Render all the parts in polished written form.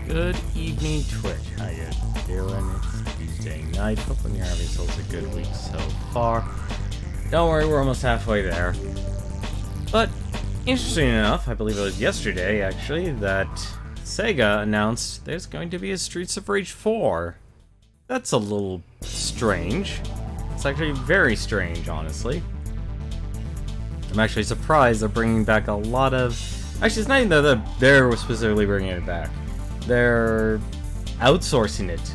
Good evening, Twitch. How you doing? It's Tuesday night. Hoping you're having yourselves a good week so far. Don't worry, we're almost halfway there. But, interesting enough, I believe it was yesterday, actually, that Sega announced there's going to be a Streets of Rage 4. That's a little strange. It's actually very strange, honestly. I'm actually surprised they're bringing back a lot of... Actually, it's not even that they're specifically bringing it back. They're outsourcing it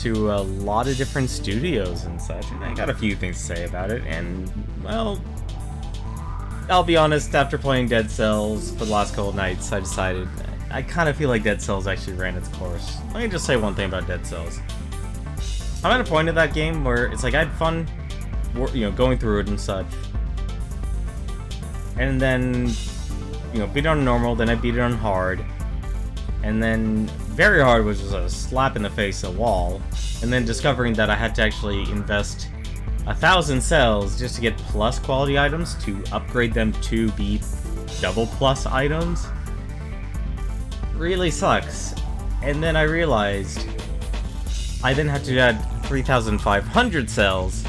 to a lot of different studios and such, and I got a few things to say about it, and, well, I'll be honest, after playing Dead Cells for the last couple of nights, I decided I kind of feel like Dead Cells actually ran its course. Let me just say one thing about Dead Cells. I'm at a point of that game where it's like I had fun, going through it and such, and then, beat it on normal, then I beat it on hard, and then very hard was just a slap in the face a wall, and then discovering that I had to actually invest 1,000 cells just to get plus quality items to upgrade them to be double plus items really sucks. And then I realized I then had to add 3,500 cells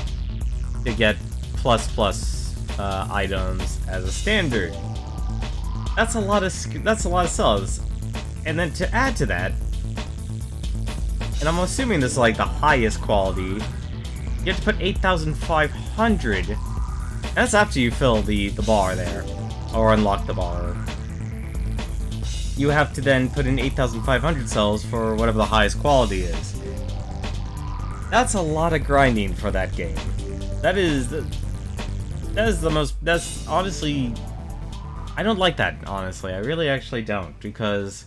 to get plus items as a standard. That's a lot of cells. And then to add to that, and I'm assuming this is like the highest quality, you have to put 8,500. That's after you fill the bar there, or unlock the bar. You have to then put in 8,500 cells for whatever the highest quality is. That's a lot of grinding for that game. That's honestly, I don't like that, honestly. I really actually don't, because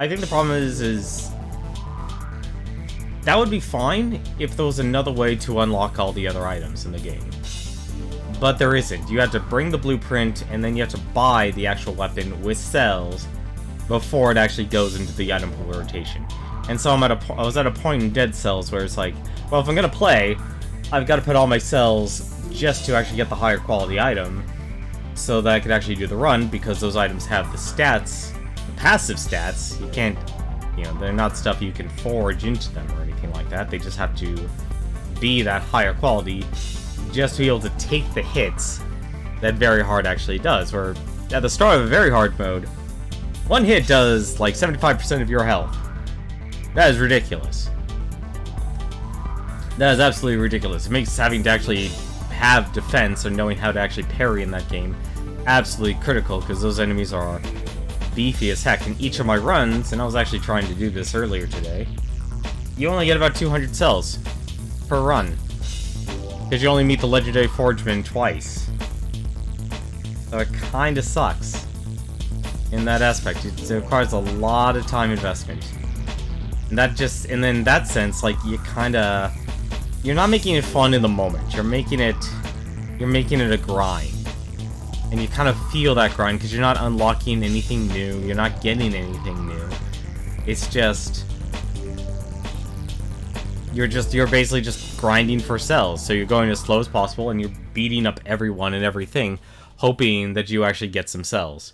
I think the problem is that would be fine if there was another way to unlock all the other items in the game. But there isn't. You have to bring the blueprint, and then you have to buy the actual weapon with cells before it actually goes into the item pool rotation. And so I was at a point in Dead Cells where it's like, well, if I'm gonna play, I've got to put all my cells just to actually get the higher quality item, so that I could actually do the run, because those items have the stats, the passive stats. You can't, they're not stuff you can forge into them or anything like that. They just have to be that higher quality just to be able to take the hits that Very Hard actually does, where at the start of a Very Hard mode, one hit does like 75% of your health. That is ridiculous. That is absolutely ridiculous. It makes having to actually have defense or knowing how to actually parry in that game absolutely critical, because those enemies are beefy as heck. In each of my runs, and I was actually trying to do this earlier today, you only get about 200 cells per run, because you only meet the legendary Forgeman twice. So it kinda sucks in that aspect. It requires a lot of time investment. And in that sense, like, you're not making it fun in the moment. You're making it a grind. And you kind of feel that grind because you're not unlocking anything new. You're not getting anything new. It's just, you're basically just grinding for cells. So you're going as slow as possible and you're beating up everyone and everything, hoping that you actually get some cells.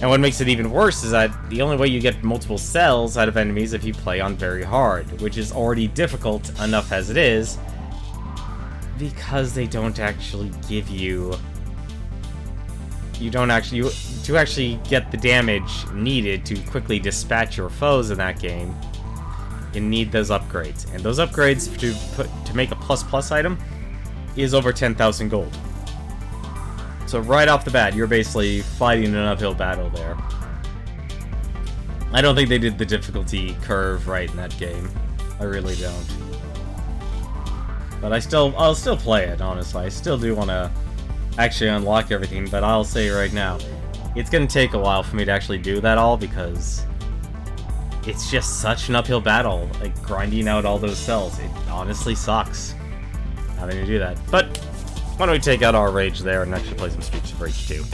And what makes it even worse is that the only way you get multiple cells out of enemies is if you play on Very Hard, which is already difficult enough as it is, because they don't actually give you you don't actually to actually get the damage needed to quickly dispatch your foes in that game, you need those upgrades. And those upgrades to make a plus item is over 10,000 gold. So right off the bat, you're basically fighting an uphill battle there. I don't think they did the difficulty curve right in that game. I really don't. But I'll still play it, honestly. I still do want to actually unlock everything, but I'll say right now, it's going to take a while for me to actually do that all, because it's just such an uphill battle, like grinding out all those cells. It honestly sucks having to do that. But why don't we take out our rage there and actually play some Streets of Rage 2.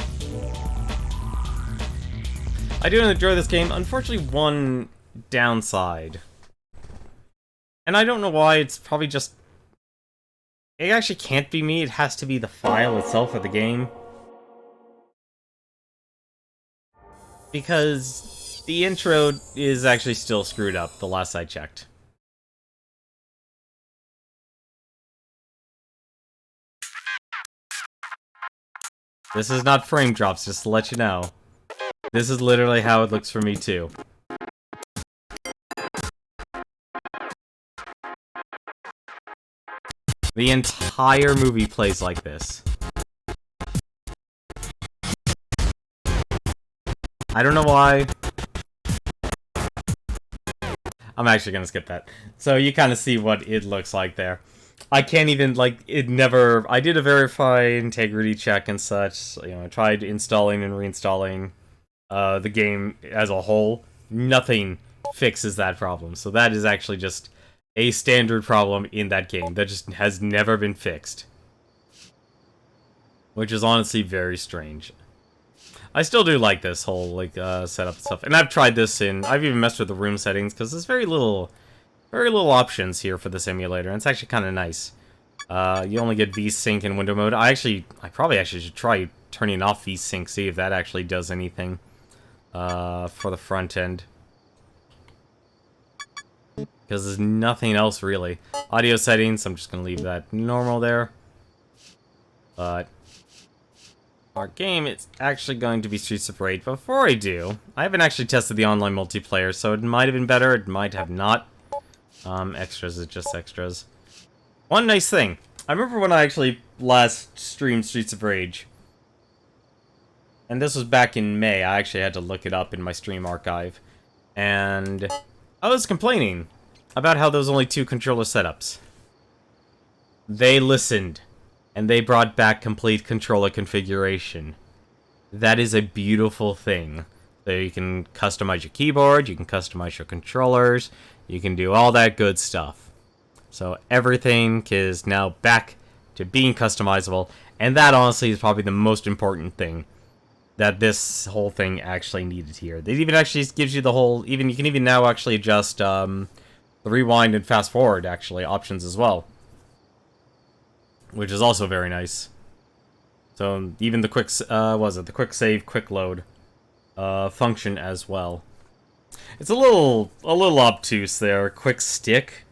I do enjoy this game. Unfortunately, one downside. And I don't know why, it's probably just... It actually can't be me, it has to be the file itself of the game. Because the intro is actually still screwed up, the last I checked. This is not frame drops, just to let you know. This is literally how it looks for me too. The entire movie plays like this. I don't know why. I'm actually gonna skip that. So you kind of see what it looks like there. I can't even, like, it never... I did a verify integrity check and such. You know, I tried installing and reinstalling the game as a whole. Nothing fixes that problem. So that is actually just a standard problem in that game that just has never been fixed. Which is honestly very strange. I still do like this whole, like, setup and stuff. And I've tried this in... I've even messed with the room settings, because there's very little options here for this emulator, and it's actually kind of nice. You only get VSync and window mode. I probably actually should try turning off VSync, see if that actually does anything for the front end. Because there's nothing else, really. Audio settings, I'm just going to leave that normal there. But our game is actually going to be Streets of Rage. Before I do, I haven't actually tested the online multiplayer, so it might have been better, it might have not. Extras is just extras. One nice thing. I remember when I actually last streamed Streets of Rage. And this was back in May. I actually had to look it up in my stream archive. And I was complaining about how there was only 2 controller setups. They listened. And they brought back complete controller configuration. That is a beautiful thing. So you can customize your keyboard, you can customize your controllers, you can do all that good stuff. So everything is now back to being customizable, and that honestly is probably the most important thing that this whole thing actually needed here. It even actually gives you the whole, you can even now actually adjust the rewind and fast forward actually options as well, which is also very nice. So even the quick, the quick save, quick load function as well. It's a little obtuse there. Quick stick.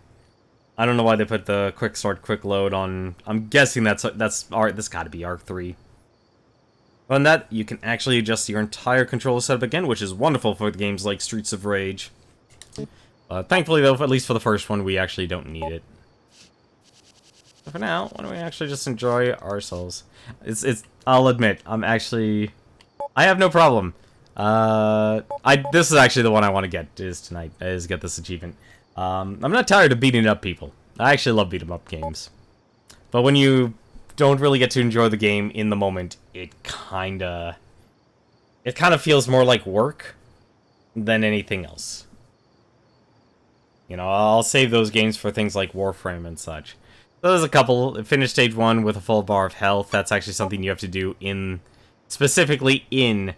I don't know why they put the quick start, quick load on. I'm guessing that's this got to be ARC3. On that, you can actually adjust your entire controller setup again, which is wonderful for games like Streets of Rage. Thankfully, though, at least for the first one, we actually don't need it. So for now, why don't we actually just enjoy ourselves? I'll admit, I have no problem. This is actually the one I want to get is get this achievement. I'm not tired of beating up people. I actually love beat 'em up games. But when you don't really get to enjoy the game in the moment, it kinda feels more like work than anything else. You know, I'll save those games for things like Warframe and such. So there's a couple. Finish stage 1 with a full bar of health. That's actually something you have to do specifically in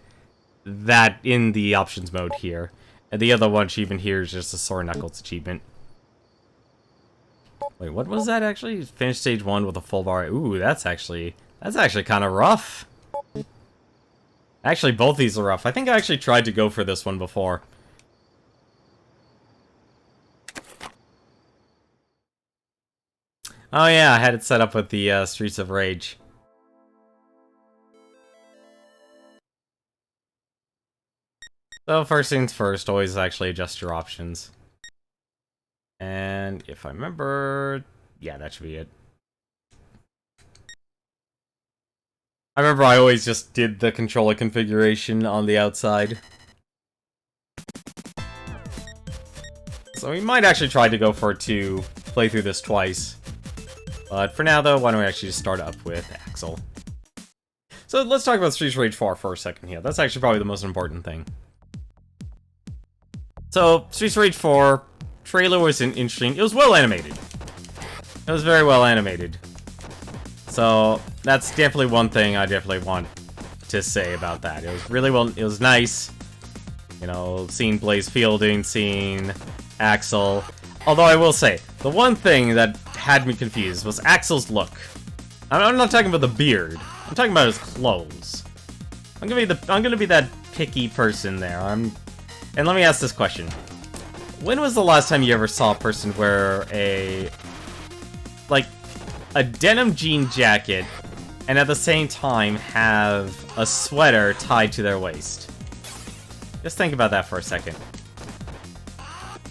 the options mode here. And the other one achievement here is just a Sore Knuckles achievement. Wait, what was that actually? Finish stage 1 with a full bar. Ooh, that's actually kind of rough. Actually, both these are rough. I think I actually tried to go for this one before. Oh yeah, I had it set up with the Streets of Rage. So first things first, always actually adjust your options. And if I remember, yeah, that should be it. I remember I always just did the controller configuration on the outside. So we might actually try to go for to play through this twice. But for now, though, why don't we actually just start up with Axel. So let's talk about Streets of Rage 4 for a second here. That's actually probably the most important thing. So, Streets of Rage 4, trailer was interesting. It was well animated. It was very well animated. So, that's definitely one thing I definitely want to say about that. It was really well, it was nice. You know, seeing Blaze Fielding, seeing Axel. Although I will say, the one thing that had me confused was Axel's look. I'm not talking about the beard. I'm talking about his clothes. I'm gonna be that picky person there. And let me ask this question. When was the last time you ever saw a person wear a denim jean jacket and at the same time have a sweater tied to their waist? Just think about that for a second.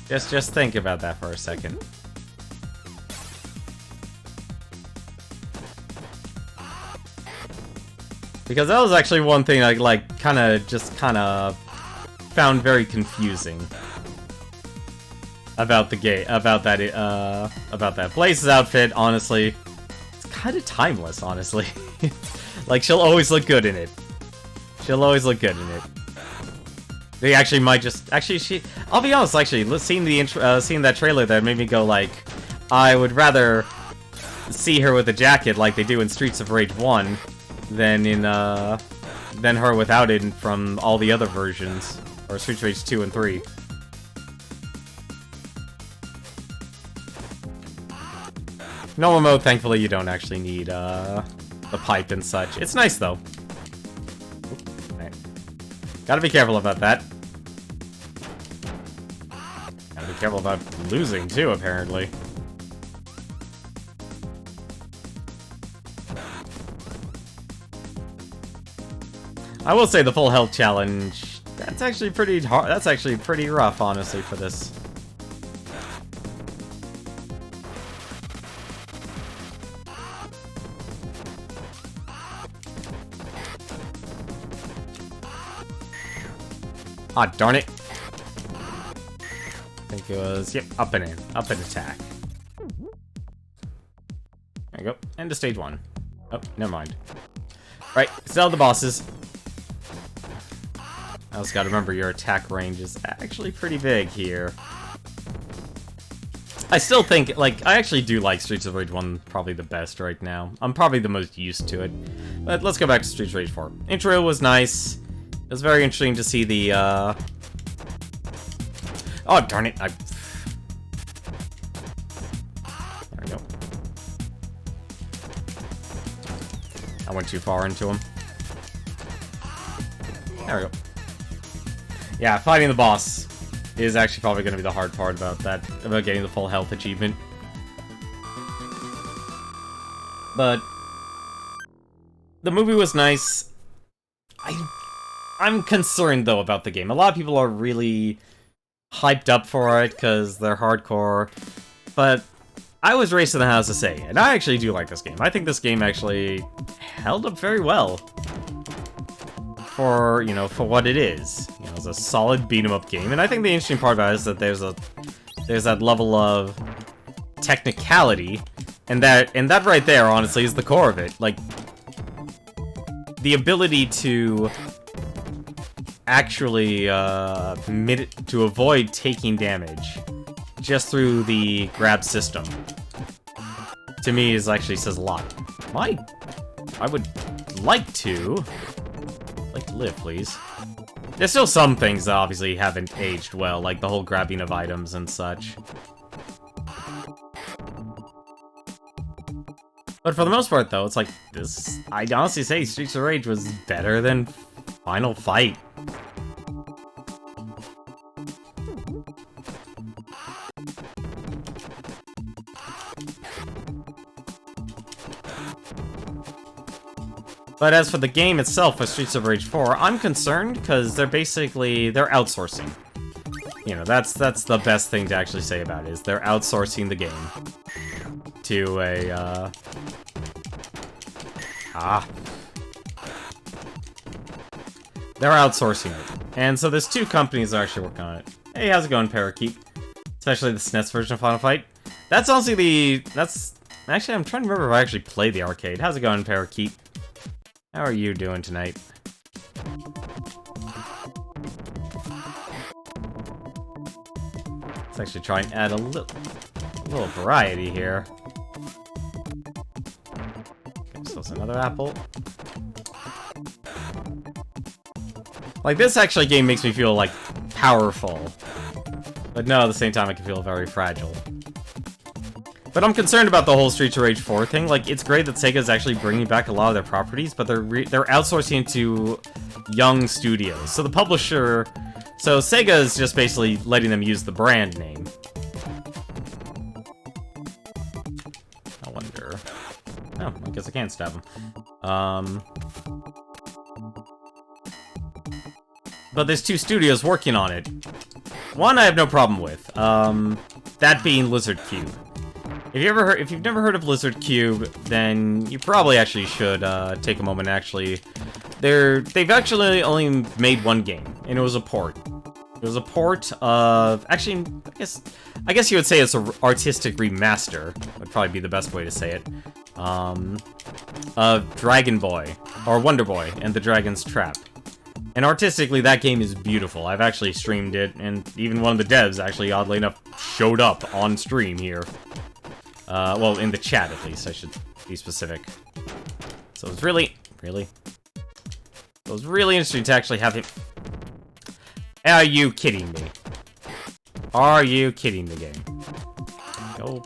Just think about that for a second. Because that was actually one thing I kind of found very confusing about the game, about that Blaze's outfit. Honestly, it's kind of timeless. Honestly, like she'll always look good in it. She'll always look good in it. They actually might just I'll be honest. Actually, seeing that trailer that made me go like, I would rather see her with a jacket like they do in Streets of Rage 1 than her without it from all the other versions, or Streets of Rage 2 and 3. Normal mode, thankfully, you don't actually need the pipe and such. It's nice though. Right. Gotta be careful about that. Gotta be careful about losing too, apparently. I will say the full health challenge, that's actually pretty hard. That's actually pretty rough, honestly, for this. Ah, darn it. I think it was, yep, up and in. Up and attack. There you go. End of stage 1. Oh, never mind. Right, sell the bosses. I also gotta remember your attack range is actually pretty big here. I still think, like, I actually do like Streets of Rage 1 probably the best right now. I'm probably the most used to it. But let's go back to Streets of Rage 4. Intro was nice. It was very interesting to see the, Oh, darn it, There we go. I went too far into him. There we go. Yeah, fighting the boss is actually probably going to be the hard part about getting the full health achievement. But the movie was nice. I'm concerned, though, about the game. A lot of people are really hyped up for it because they're hardcore, but I was raised in the house to say, and I actually do like this game. I think this game actually held up very well for, you know, for what it is. You know, it's a solid beat-em-up game, and I think the interesting part about it is that there's that level of technicality, and that right there, honestly, is the core of it. Like, the ability to actually to avoid taking damage just through the grab system, to me, says a lot. I would like to live, please. There's still some things that obviously haven't aged well, like the whole grabbing of items and such. But for the most part, though, it's like this. I'd honestly say Streets of Rage was better than Final Fight. But as for the game itself, for Streets of Rage 4, I'm concerned because they're outsourcing. You know, that's the best thing to actually say about it, is they're outsourcing the game to a, they're outsourcing it. And so there's 2 companies that are actually working on it. Hey, how's it going, Parakeet? Especially the SNES version of Final Fight. That's honestly actually, I'm trying to remember if I actually played the arcade. How's it going, Parakeet? How are you doing tonight? Let's actually try and add a little variety here. Okay, so it's another apple. Like, this actually game makes me feel, like, powerful. But no, at the same time, I can feel very fragile. But I'm concerned about the whole Streets of Rage 4 thing. Like, it's great that Sega's actually bringing back a lot of their properties, but they're outsourcing it to young studios. So the publisher... So Sega is just basically letting them use the brand name. I wonder... Oh, I guess I can't stab him. But there's 2 studios working on it. One I have no problem with. That being Lizard Cube. If you've never heard of Lizard Cube, then you probably actually should take a moment. Actually, they've actually only made 1 game, and it was a port. It was a port of actually, I guess you would say it's an artistic remaster. Would probably be the best way to say it. Of Dragon Boy or Wonder Boy and the Dragon's Trap. And artistically, that game is beautiful. I've actually streamed it, and even one of the devs actually, oddly enough, showed up on stream here. Well, in the chat, at least, I should be specific. So it's really interesting to actually have him... Are you kidding me? Are you kidding the game? Go.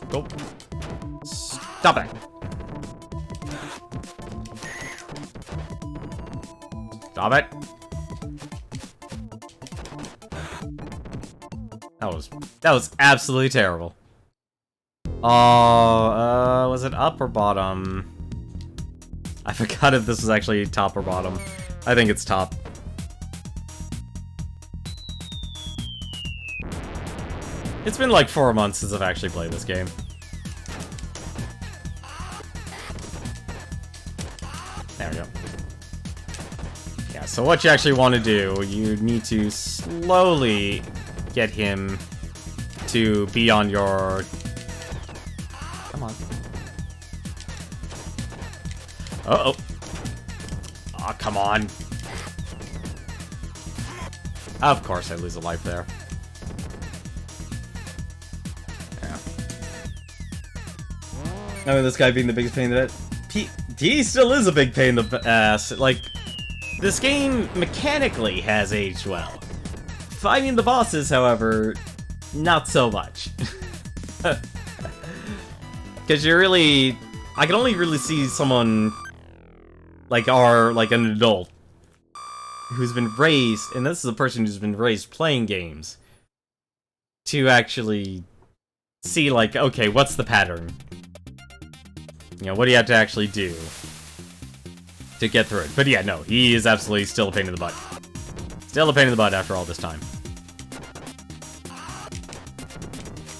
Stop it. Stop it. That was absolutely terrible. Oh, was it up or bottom? I forgot if this was actually top or bottom. I think it's top. It's been like 4 months since I've actually played this game. There we go. Yeah, so what you actually want to do, you need to slowly get him to be on your... Come on. Uh-oh. Aw, come on. Of course I lose a life there. Yeah. I mean, this guy being the biggest pain in the butt. He still is a big pain in the ass. Like, this game mechanically has aged well. Fighting the bosses, however, not so much. Because you're really... I can only really see someone like an adult who's been raised, and this is a person who's been raised playing games, to actually see, like, okay, what's the pattern? You know, what do you have to actually do to get through it? But yeah, no, he is absolutely still a pain in the butt. Still a pain in the butt after all this time.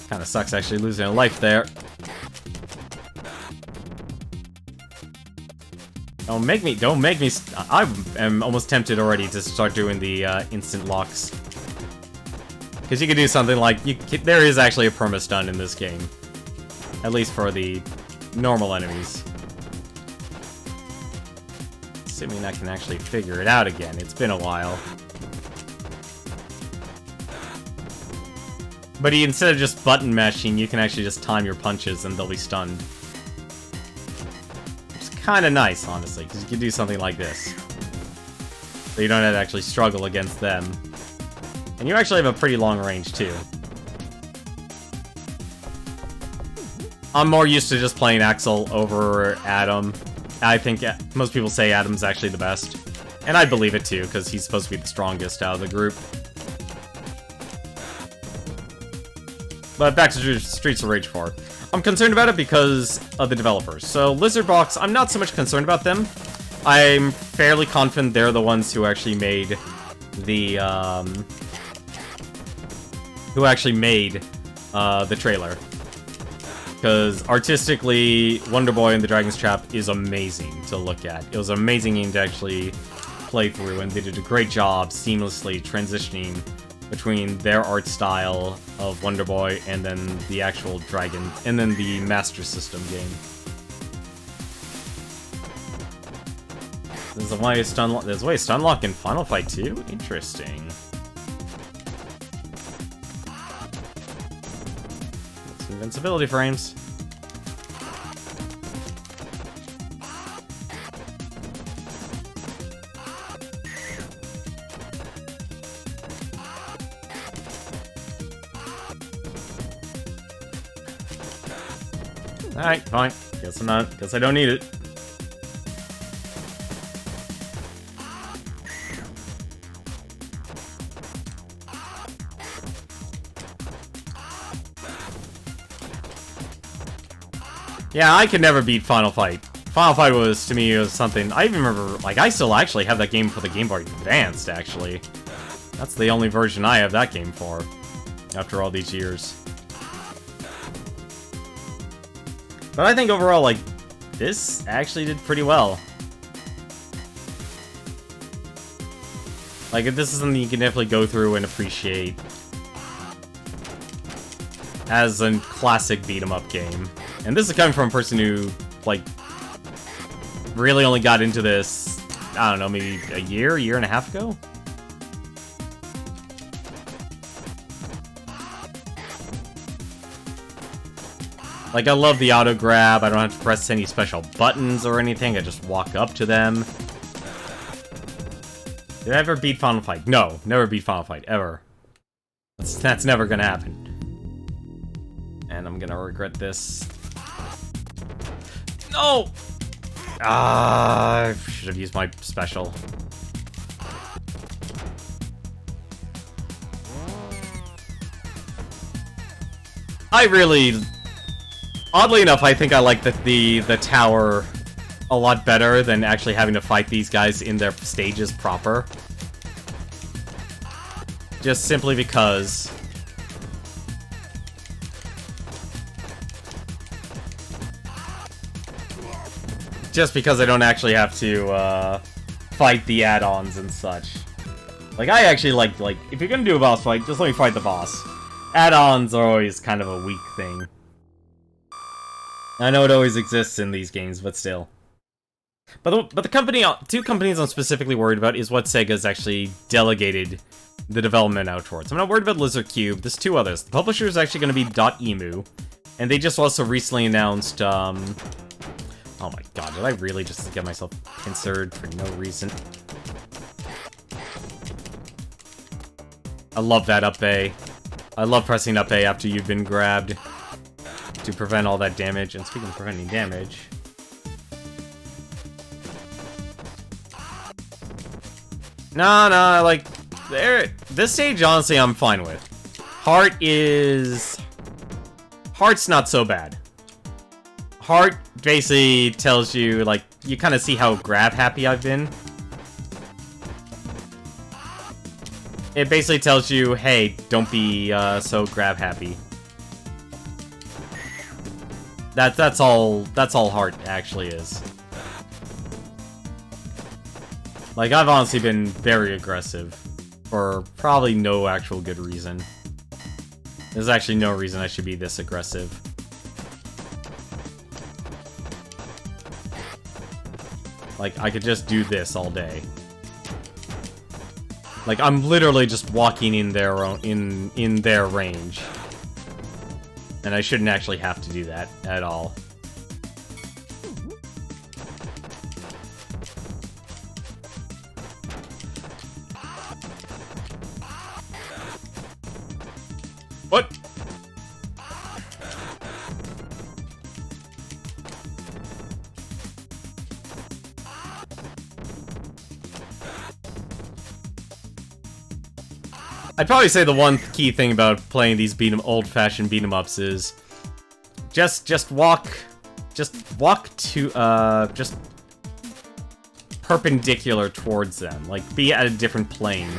Kinda sucks actually losing a life there. Don't make me, I am almost tempted already to start doing the instant locks. Because you can do something like, there is actually a perma-stun in this game. At least for the normal enemies. Assuming I can actually figure it out again, it's been a while. But instead of just button mashing, you can actually just time your punches and they'll be stunned. It's kind of nice, honestly, because you can do something like this. So you don't have to actually struggle against them. And you actually have a pretty long range, too. I'm more used to just playing Axel over Adam. I think most people say Adam's actually the best. And I believe it, too, because he's supposed to be the strongest out of the group. But back to Streets of Rage 4. I'm concerned about it because of the developers. So, Lizard Box, I'm not so much concerned about them. I'm fairly confident they're the ones who actually made the, the trailer. Because artistically, Wonder Boy and the Dragon's Trap is amazing to look at. It was an amazing game to actually play through, and they did a great job seamlessly transitioning between their art style of Wonder Boy and then the actual Dragon, and then the Master System game. There's a way to unlock in Final Fight 2? Interesting. That's invincibility frames. Alright, fine. Guess I don't need it. Yeah, I could never beat Final Fight. Final Fight was, to me, was something... I even remember, like, I still actually have that game for the Game Boy Advanced, actually. That's the only version I have that game for, after all these years. But I think overall, like, this actually did pretty well. Like, this is something you can definitely go through and appreciate as a classic beat-em-up game. And this is coming from a person who, like, really only got into this, I don't know, maybe a year and a half ago? Like, I love the auto grab. I don't have to press any special buttons or anything. I just walk up to them. Did I ever beat Final Fight? No, never beat Final Fight, ever. That's never gonna happen. And I'm gonna regret this. No! I should have used my special. I really... Oddly enough, I think I like the tower a lot better than actually having to fight these guys in their stages proper. Just simply because... Just because I don't actually have to, fight the add-ons and such. Like, I actually like, if you're gonna do a boss fight, just let me fight the boss. Add-ons are always kind of a weak thing. I know it always exists in these games, but still. But the company, two companies I'm specifically worried about is what Sega's actually delegated the development out towards. I'm not worried about Lizard Cube, there's two others. The publisher is actually going to be .emu, and they just also recently announced, oh my god, did I really just get myself pincered for no reason? I love that up A. I love pressing up A after you've been grabbed to prevent all that damage. And speaking of preventing damage... No, like, this stage, honestly, I'm fine with. Heart's not so bad. Heart basically tells you, like, you kind of see how grab-happy I've been. It basically tells you, hey, don't be so grab-happy. That's all Heart actually is. Like, I've honestly been very aggressive for probably no actual good reason. There's actually no reason I should be this aggressive. Like, I could just do this all day. Like, I'm literally just walking in their in their range. And I shouldn't actually have to do that at all. What? I'd probably say the one key thing about playing these old-fashioned beat-em-ups is just walk to perpendicular towards them. Like, be at a different plane.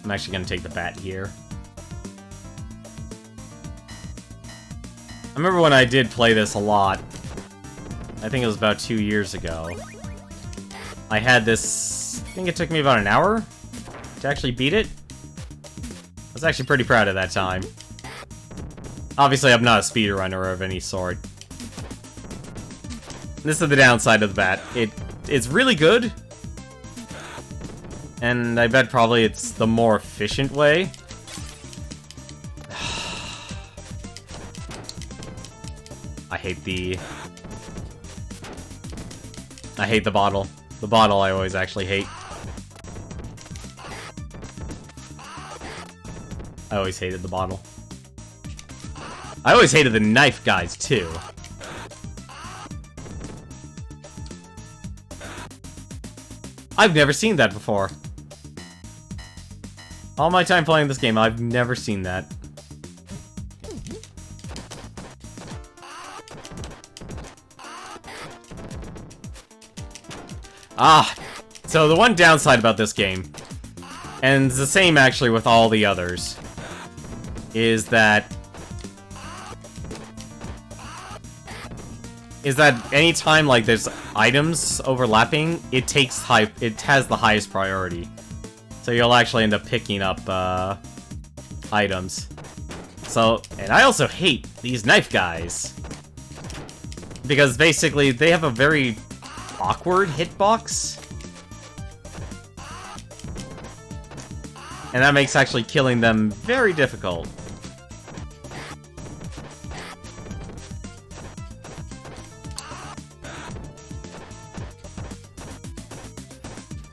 I'm actually gonna take the bat here. I remember when I did play this a lot. I think it was about 2 years ago. I had this... I think it took me about an hour to actually beat it. I was actually pretty proud of that time. Obviously, I'm not a speedrunner of any sort. This is the downside of the bat. It's really good. And I bet probably it's the more efficient way. I hate the bottle. The bottle I always actually hate. I always hated the bottle. I always hated the knife guys, too. I've never seen that before. All my time playing this game, I've never seen that. So the one downside about this game, and it's the same actually with all the others, is that anytime like there's items overlapping, it has the highest priority. So you'll actually end up picking up items. So, and I also hate these knife guys. Because basically they have a very awkward hitbox. And that makes actually killing them very difficult.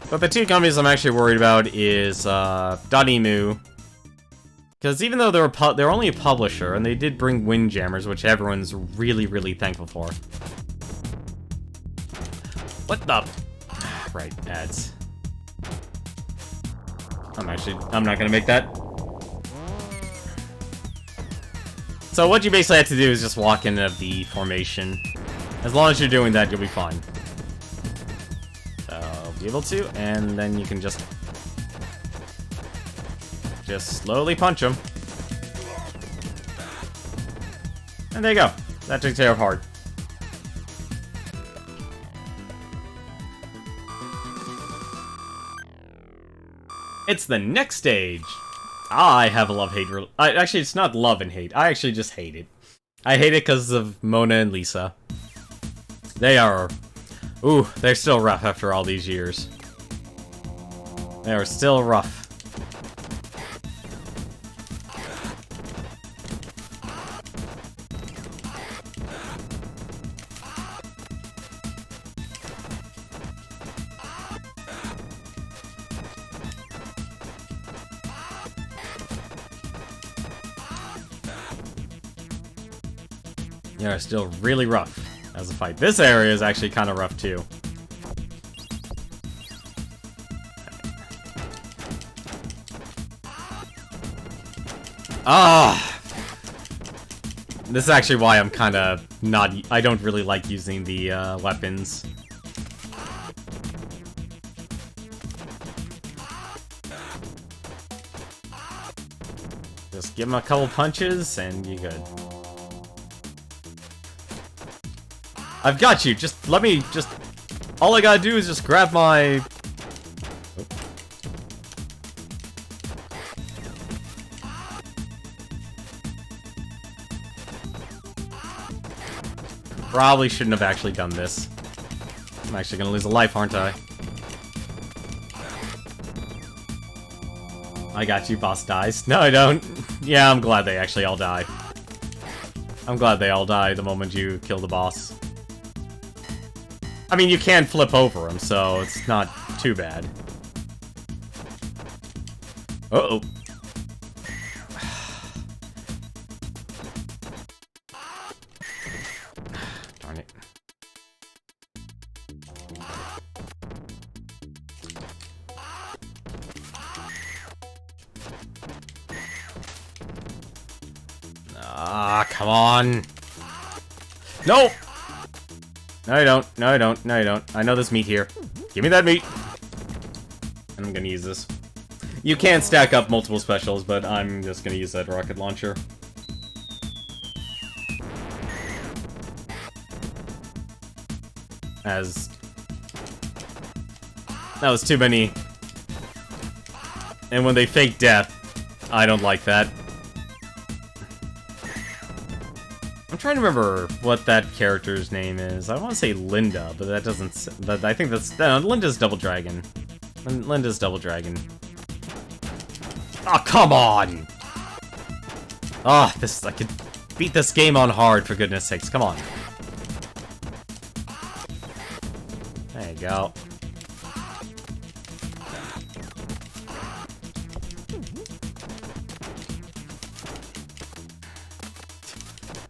But the two companies I'm actually worried about is Dotemu. Because even though they're only a publisher, and they did bring Windjammers, which everyone's really, really thankful for. What the... Right, ads. I'm not gonna make that. So what you basically have to do is just walk into the formation. As long as you're doing that, you'll be fine. So, be able to, and then you can just slowly punch them. And there you go. That took care of hard. It's the next stage. I have a love-hate... Actually, it's not love and hate. I actually just hate it. I hate it because of Mona and Lisa. They are... Ooh, they're still rough after all these years. They are still rough. They're still really rough as a fight. This area is actually kind of rough too. This is actually why I'm kind of not... I don't really like using the weapons. Just give him a couple punches and you're good. I've got you. Just let me just... All I gotta do is just grab my... Probably shouldn't have actually done this. I'm actually gonna lose a life, aren't I? I got you, boss dies. No, I don't. Yeah, I'm glad they actually all die. I'm glad they all die the moment you kill the boss. I mean, you can flip over him, so it's not too bad. Uh-oh. Darn it. Ah, come on. No! No, you don't. No, you don't. No, you don't. I know there's meat here. Give me that meat. And I'm gonna use this. You can stack up multiple specials, but I'm just gonna use that rocket launcher. As... that was too many. And when they fake death, I don't like that. I'm trying to remember what that character's name is. I want to say Linda, but that doesn't... but I think that's... no, Linda's Double Dragon. Linda's Double Dragon. Oh, come on! Oh, this... I could beat this game on hard, for goodness sakes. Come on. There you go.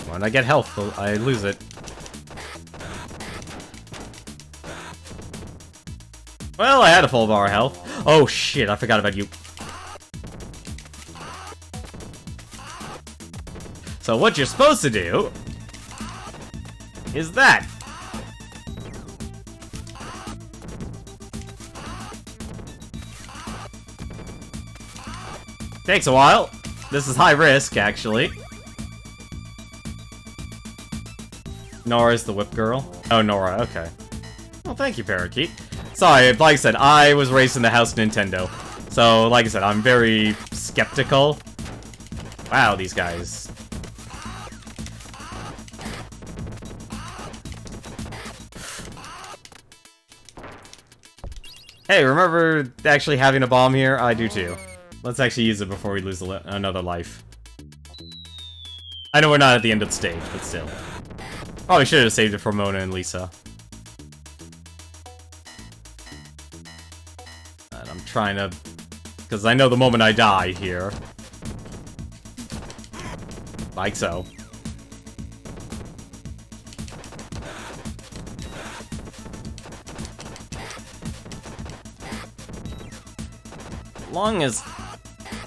When I get health, I lose it. Well, I had a full bar of health. Oh shit, I forgot about you. So what you're supposed to do is that. Takes a while. This is high risk, actually. Nora's the whip girl. Oh, Nora, okay. Well, thank you, Parakeet. Sorry, like I said, I was raised in the house Nintendo. So, like I said, I'm very skeptical. Wow, these guys. Hey, remember actually having a bomb here? I do too. Let's actually use it before we lose another life. I know we're not at the end of the stage, but still. Probably should have saved it for Mona and Lisa. And I'm trying to... because I know the moment I die here. Like so. Long as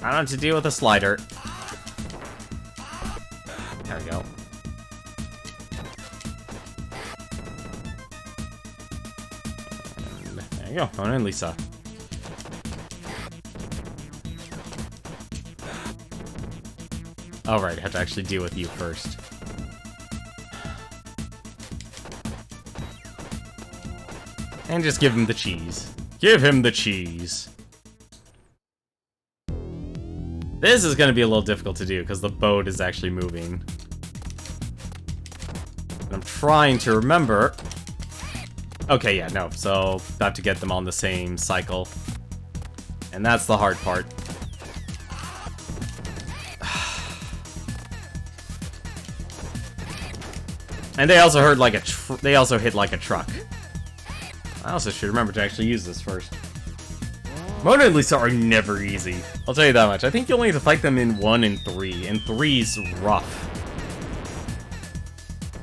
I don't have to deal with a slider. There we go. And there you go, Mona and Lisa. Oh right, I have to actually deal with you first. And just give him the cheese. Give him the cheese. This is going to be a little difficult to do, because the boat is actually moving. I'm trying to remember... okay, yeah, no, so I have to get them on the same cycle. And that's the hard part. And they also heard like a they also hit like a truck. I also should remember to actually use this first. Mona and Lisa are never easy. I'll tell you that much. I think you only have to fight them in 1 and 3, and 3's rough.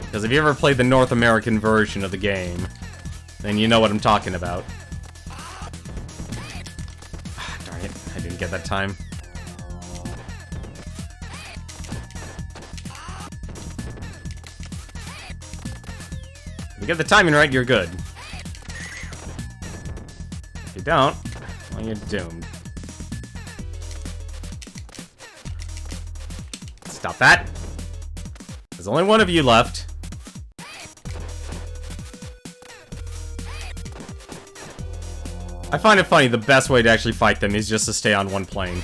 Because if you ever played the North American version of the game, then you know what I'm talking about. Darn it, I didn't get that time. If you get the timing right, you're good. If you don't, well, you're doomed. Stop that. There's only one of you left. I find it funny, the best way to actually fight them is just to stay on one plane.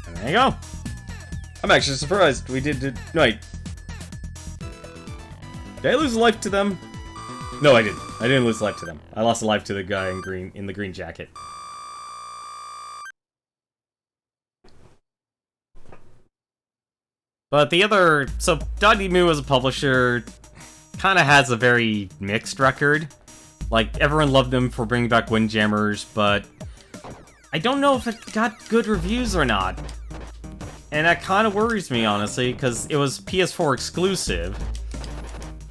And there you go. I'm actually surprised we did it. Wait. Did I lose a life to them? No, I didn't. I didn't lose a life to them. I lost a life to the guy in green, in the green jacket. But the other... so, Dotemu as a publisher kind of has a very mixed record. Like, everyone loved them for bringing back Windjammers, but I don't know if it got good reviews or not. And that kind of worries me, honestly, because it was PS4 exclusive.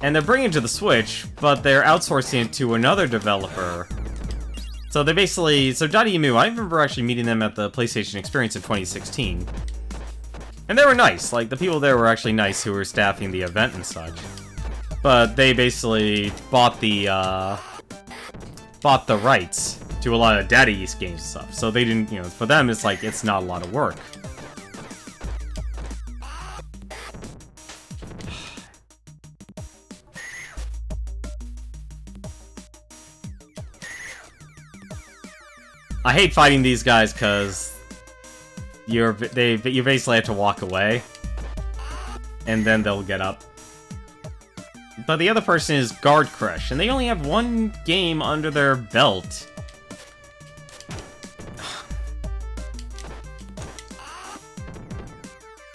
And they're bringing it to the Switch, but they're outsourcing it to another developer. So they basically... so Dotemu, I remember actually meeting them at the PlayStation Experience in 2016. And they were nice. Like, the people there were actually nice who were staffing the event and such. But they basically bought the rights to a lot of Data East games and stuff. So they didn't, you know, for them it's like, it's not a lot of work. I hate fighting these guys because you basically have to walk away, and then they'll get up. But the other person is Guard Crush, and they only have one game under their belt.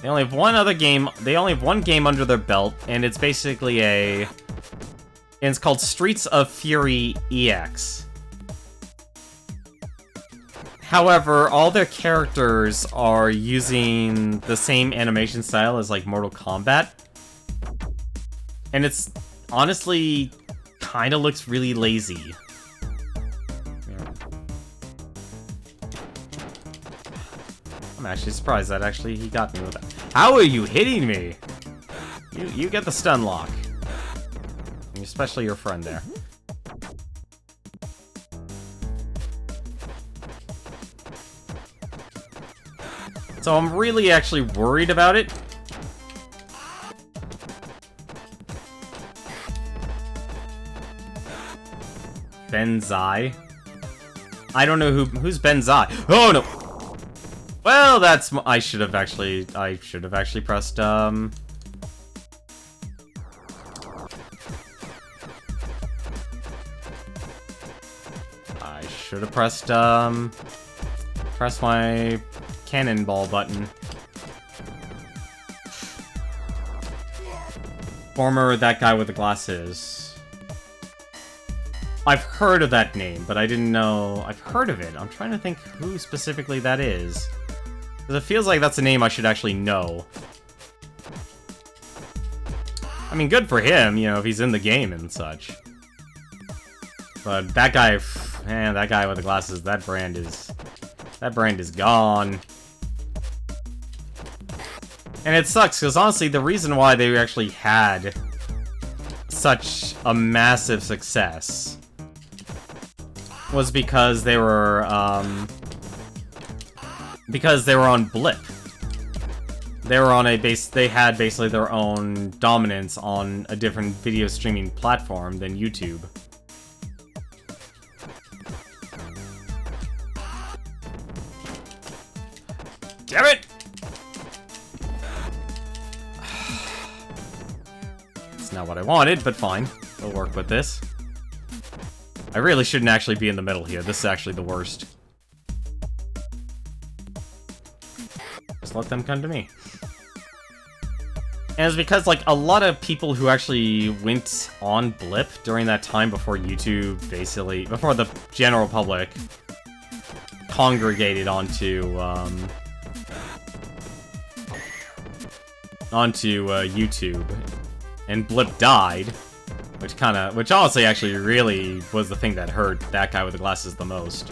They only have one game under their belt, and it's basically and it's called Streets of Fury EX. However, all their characters are using the same animation style as, like, Mortal Kombat. And it's, honestly, kinda looks really lazy. Yeah. I'm actually surprised that he got me with that. How are you hitting me? You get the stun lock. Especially your friend there. So I'm really actually worried about it. Benzai. I don't know who's Benzai. Oh no. Well, that's I should have actually pressed I should have pressed my cannonball button. Former that guy with the glasses. I've heard of that name, but I didn't know. I've heard of it. I'm trying to think who specifically that is. Because it feels like that's a name I should actually know. I mean, good for him, you know, if he's in the game and such. But that guy, man, that guy with the glasses, that brand is gone. And it sucks, because honestly, the reason why they actually had such a massive success was because they were on Blip. They were on they had basically their own dominance on a different video streaming platform than YouTube. Damn it! It's not what I wanted, but fine. We'll work with this. I really shouldn't actually be in the middle here. This is actually the worst. Just let them come to me. And it's because, like, a lot of people who actually went on Blip during that time before YouTube, basically, before the general public congregated onto YouTube, and Blip died, which honestly actually really was the thing that hurt that guy with the glasses the most.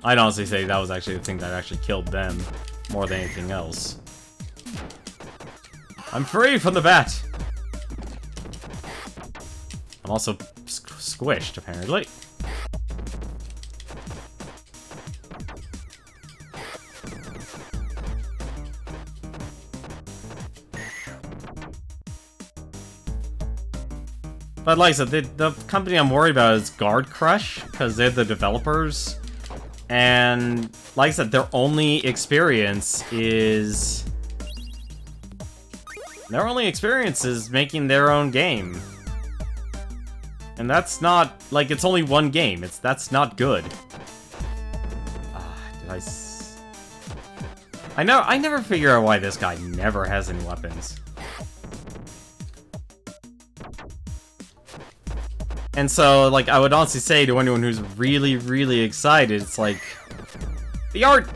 I'd honestly say that was actually the thing that actually killed them more than anything else. I'm free from the bat! I'm also squished, apparently. But like I said, the company I'm worried about is Guard Crush, because they're the developers. And like I said, their only experience is making their own game. And that's not, like, it's only one game. That's not good. I never figure out why this guy never has any weapons. And so, like, I would honestly say to anyone who's really, really excited, it's like, the art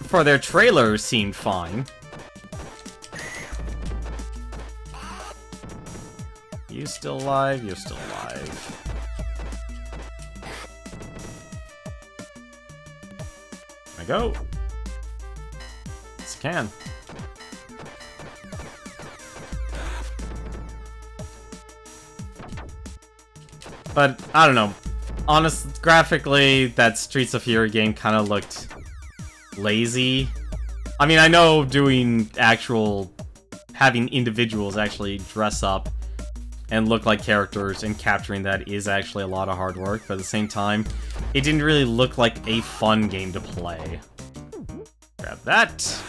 for their trailer seemed fine. You still alive? You're still alive. There we go. Let's can. But, I don't know. Graphically, that Streets of Fury game kind of looked lazy. I mean, I know having individuals actually dress up and look like characters and capturing that is actually a lot of hard work, but at the same time, it didn't really look like a fun game to play. Grab that,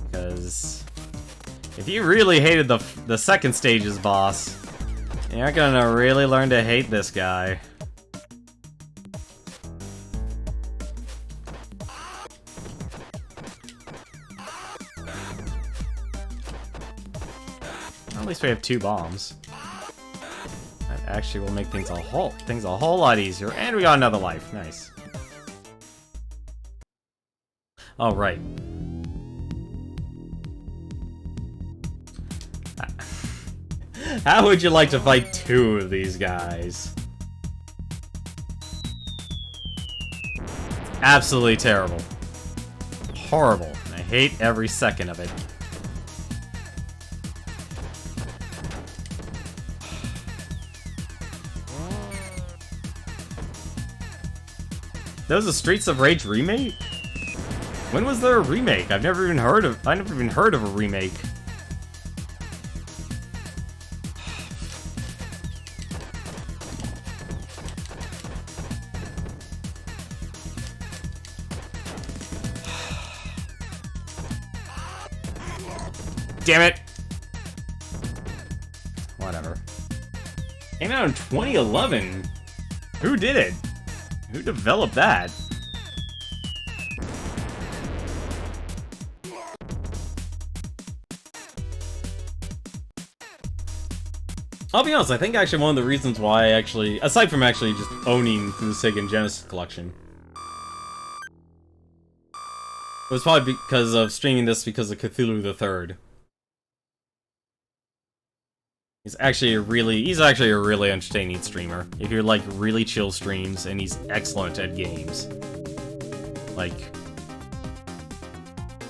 because if you really hated the second stage's boss, you're gonna really learn to hate this guy. At least we have 2 bombs. That actually will make things a whole lot easier. And we got another life. Nice. All right. How would you like to fight 2 of these guys? Absolutely terrible. Horrible. I hate every second of it. That was a Streets of Rage remake? When was there a remake? I've never even heard of a remake. Damn it! Whatever. Came out in 2011. Who did it? Who developed that? I'll be honest, I think actually one of the reasons why aside from actually just owning the Sega Genesis collection, was probably because of streaming this because of Cthulhu the Third. He's actually a really entertaining streamer. If you're like really chill streams, and he's excellent at games. Like,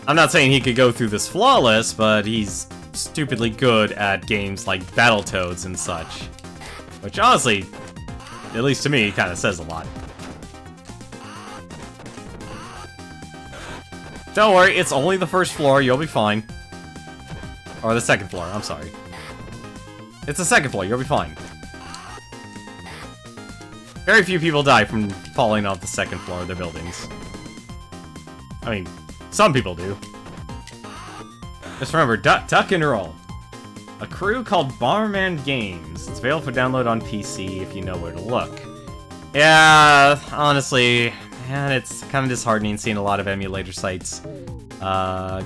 I'm not saying he could go through this flawless, but he's stupidly good at games like Battletoads and such. Which honestly, at least to me, kind of says a lot. Don't worry, it's only the first floor, you'll be fine. Or the second floor, I'm sorry. It's the second floor, you'll be fine. Very few people die from falling off the second floor of their buildings. I mean, some people do. Just remember, duck and roll. A crew called Barman Games. It's available for download on PC if you know where to look. Yeah, honestly, man, it's kind of disheartening seeing a lot of emulator sites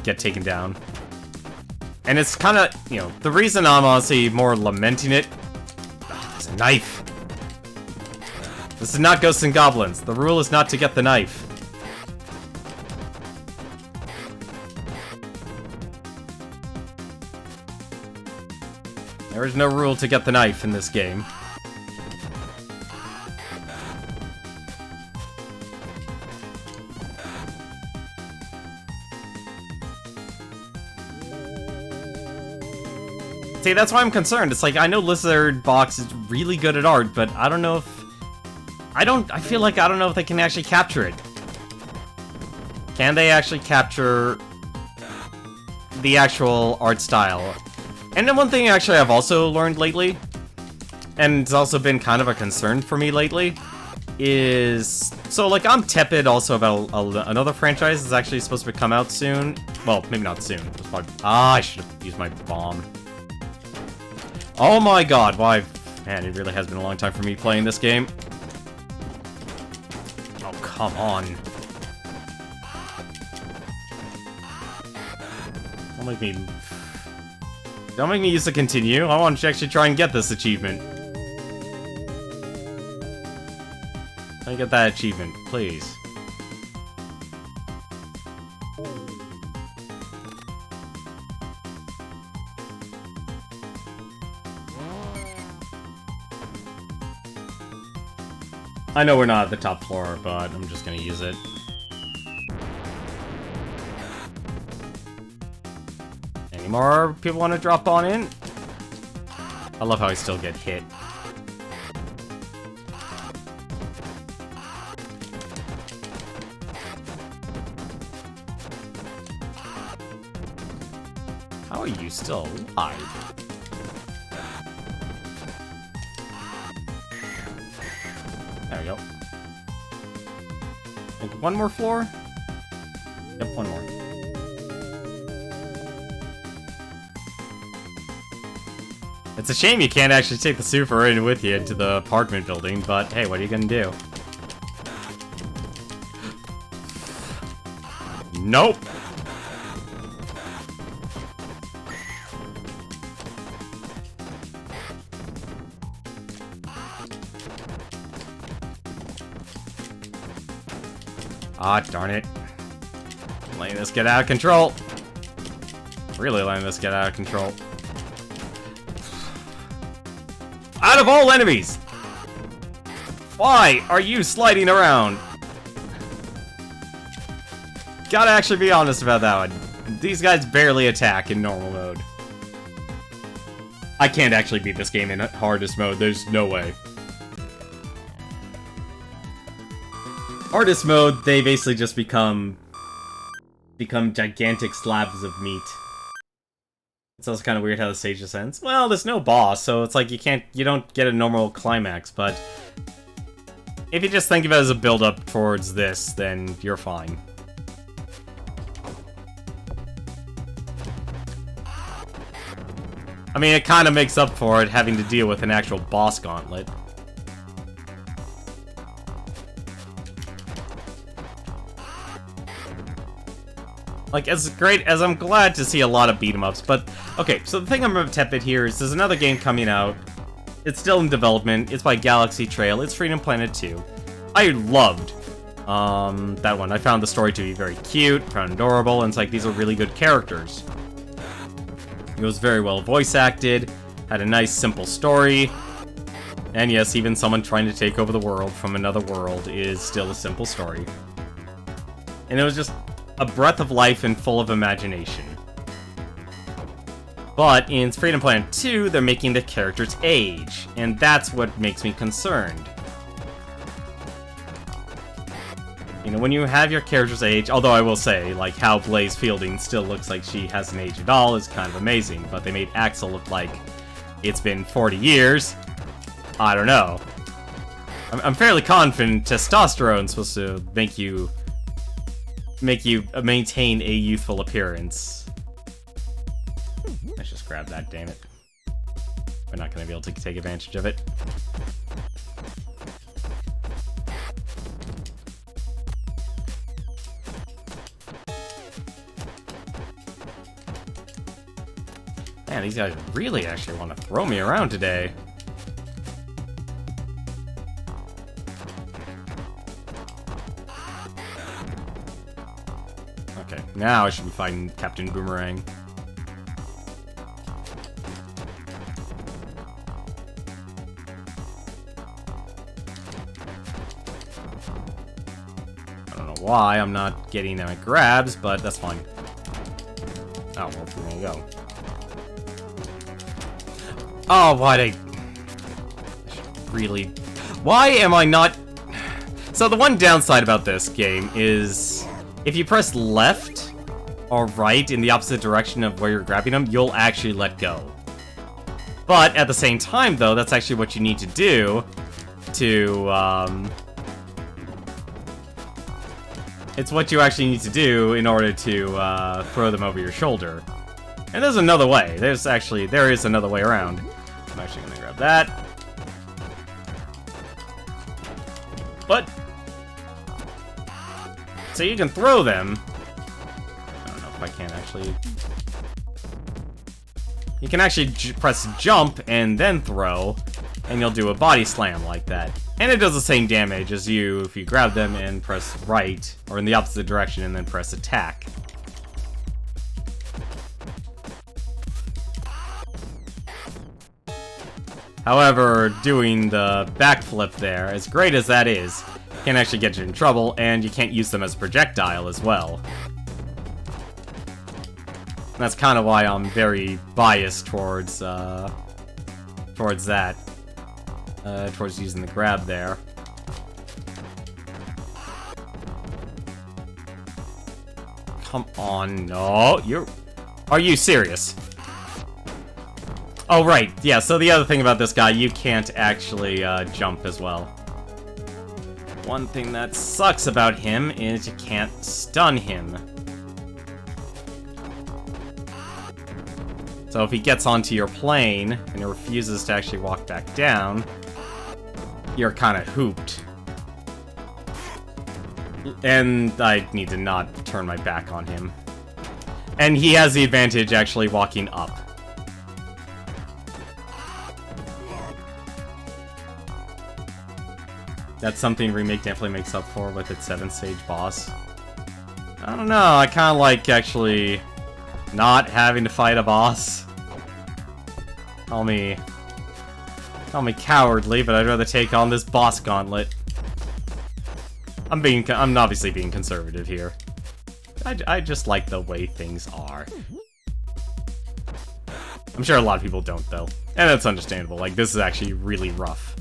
get taken down. And it's kind of, you know, the reason I'm honestly more lamenting it... There's a knife! This is not Ghosts and Goblins. The rule is not to get the knife. There is no rule to get the knife in this game. See, that's why I'm concerned. It's like, I know Lizard Box is really good at art, but I don't know if... I feel like I don't know if they can actually capture it. Can they actually capture the actual art style? And then one thing actually I've also learned lately, and it's also been kind of a concern for me lately, is... So, like, I'm tepid also about another franchise that's actually supposed to come out soon. Well, maybe not soon. I should have used my bomb. Oh my god, why... Man, it really has been a long time for me playing this game. Oh, come on. Don't make me use the continue. I want to actually try and get this achievement. Let me get that achievement, please. I know we're not at the top floor, but I'm just gonna use it. more people want to drop on in? I love how I still get hit. How are you still alive? There we go. Like one more floor? Yep, one more. It's a shame you can't actually take the super in with you into the apartment building, but hey, what are you gonna do? Nope! Ah, darn it. Letting this get out of control. Really letting this get out of control. Out of all enemies! Why are you sliding around? Gotta actually be honest about that one. These guys barely attack in normal mode. I can't actually beat this game in hardest mode, there's no way. Hardest mode, they basically just become gigantic slabs of meat. It's also kind of weird how the stage just ends. Well, there's no boss, so it's like you don't get a normal climax, but if you just think of it as a build-up towards this, then you're fine. I mean, it kind of makes up for it having to deal with an actual boss gauntlet. Like, as great as I'm glad to see a lot of beat-em-ups, but okay, so the thing I'm a bit tepid here is there's another game coming out. It's still in development. It's by Galaxy Trail. It's Freedom Planet 2. I loved that one. I found the story to be very cute, found adorable, and it's like these are really good characters. It was very well voice acted, had a nice simple story, and yes, even someone trying to take over the world from another world is still a simple story. And it was just a breath of life and full of imagination. But in Freedom Planet 2, they're making the characters age, and that's what makes me concerned. You know, when you have your characters age, although I will say, like, how Blaze Fielding still looks like she hasn't aged at all is kind of amazing, but they made Axel look like it's been 40 years. I don't know. I'm fairly confident testosterone's supposed to make you maintain a youthful appearance. Let's just grab that, damn it. We're not gonna be able to take advantage of it. Man, these guys really actually want to throw me around today. Okay, now I should be fighting Captain Boomerang. I don't know why I'm not getting them at grabs, but that's fine. Oh, well, there you go. Oh, why they... Really... Why am I not... So the one downside about this game is... If you press left or right in the opposite direction of where you're grabbing them, you'll actually let go. But at the same time, though, that's actually what you need to do to, It's what you actually need to do in order to, throw them over your shoulder. And there's another way. There is another way around. I'm actually gonna grab that. But... So you can throw them. I don't know if I can actually... You can actually press jump and then throw, and you'll do a body slam like that. And it does the same damage as if you grab them and press right, or in the opposite direction, and then press attack. However, doing the backflip there, as great as that is, can actually get you in trouble, and you can't use them as a projectile as well. That's kind of why I'm very biased towards towards that. Towards using the grab there. Come on, no, are you serious? Oh, right, yeah, so the other thing about this guy, you can't actually jump as well. One thing that sucks about him is you can't stun him. So if he gets onto your plane, and he refuses to actually walk back down, you're kind of hooped. And I need to not turn my back on him. And he has the advantage actually walking up. That's something Remake definitely makes up for with its 7th stage boss. I don't know, I kind of like actually not having to fight a boss. Call me cowardly, but I'd rather take on this boss gauntlet. I'm obviously being conservative here. I just like the way things are. I'm sure a lot of people don't, though. And that's understandable. Like, this is actually really rough.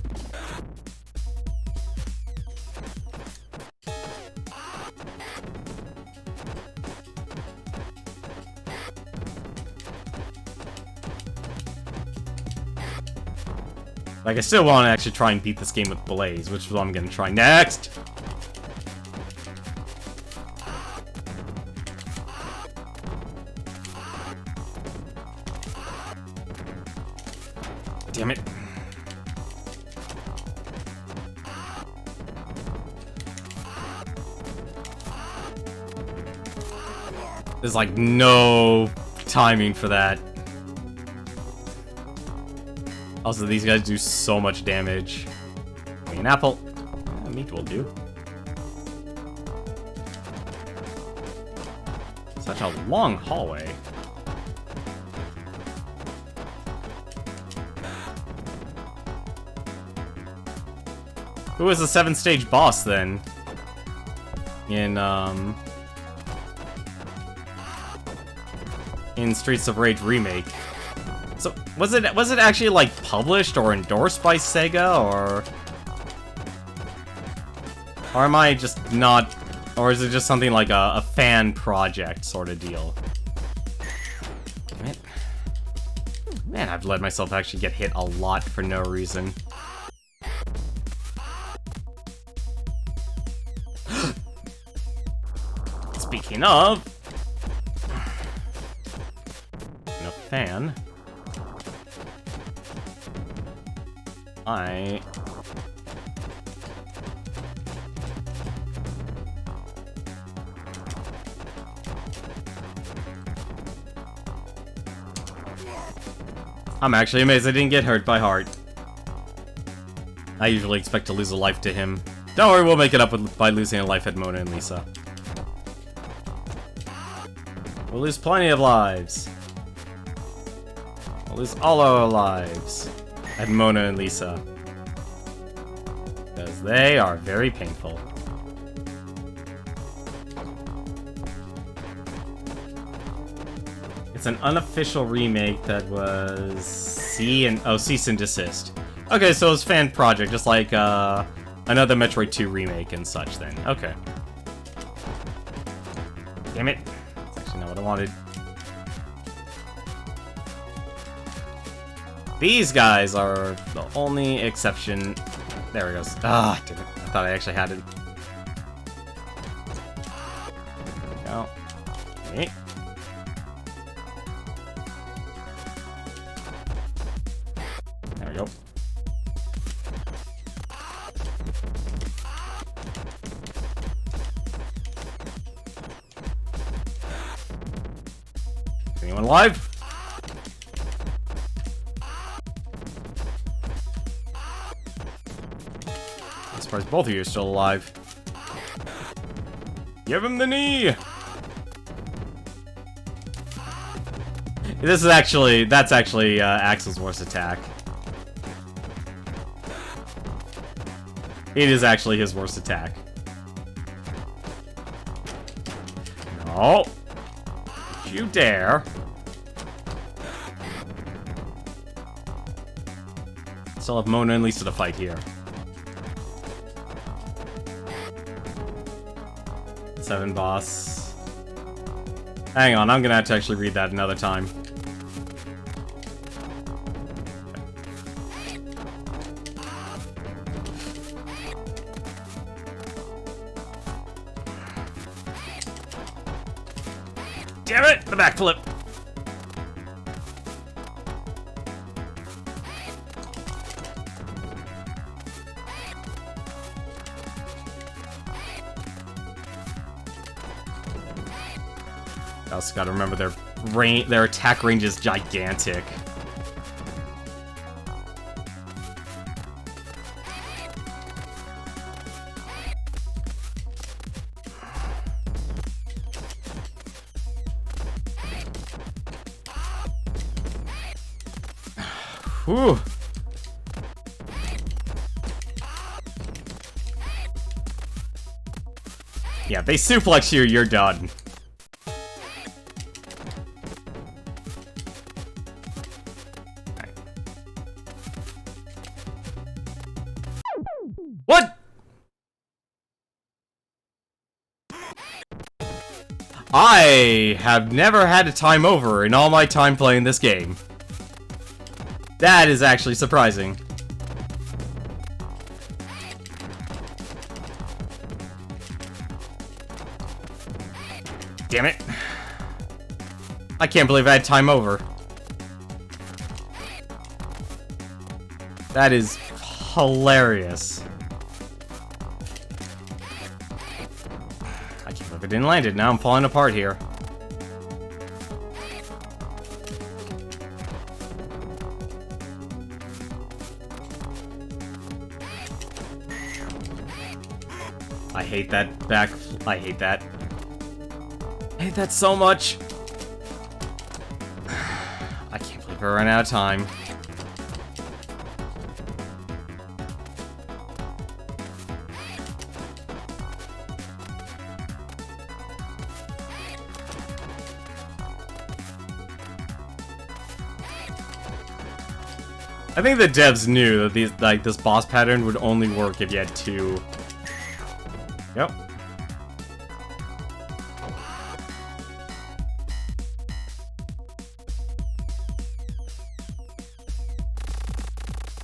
Like, I still want to actually try and beat this game with Blaze, which is what I'm going to try next! Damn it. There's like no timing for that. Also, these guys do so much damage. Give me an apple. Meat will do. Such a long hallway. Who was the 7th stage boss then? In Streets of Rage Remake. So was it actually like published or endorsed by Sega, or am I just not, or is it just something like a fan project sort of deal? Damn it. Man, I've let myself actually get hit a lot for no reason. Speaking of, no fan. I'm actually amazed I didn't get hurt by Heart. I usually expect to lose a life to him. Don't worry, we'll make it up by losing a life at Mona and Lisa. We'll lose plenty of lives. We'll lose all our lives at Mona and Lisa. Because they are very painful. It's an unofficial remake that was cease and desist. Okay, so it's fan project, just like another Metroid 2 remake and such then. Okay. Damn it. That's actually not what I wanted. These guys are the only exception. There it goes. Ah, damn it. I thought I actually had it. There we go. Okay. There we go. Is anyone alive? I'm surprised both of you are still alive. Give him the knee! That's actually Axel's worst attack. It is actually his worst attack. No. Don't you dare. Still have Mona and Lisa to fight here. 7 boss. Hang on, I'm gonna have to actually read that another time. Damn it! The backflip! I also gotta remember their attack range is gigantic. Whew. Yeah, they suplex you, you're done. What? I have never had a time over in all my time playing this game. That is actually surprising. Damn it. I can't believe I had time over. That is hilarious. I can't believe it didn't land it. Now I'm falling apart here. I hate that back. I hate that. I hate that so much. I can't believe we're running out of time. I think the devs knew that this boss pattern would only work if you had 2. Yep.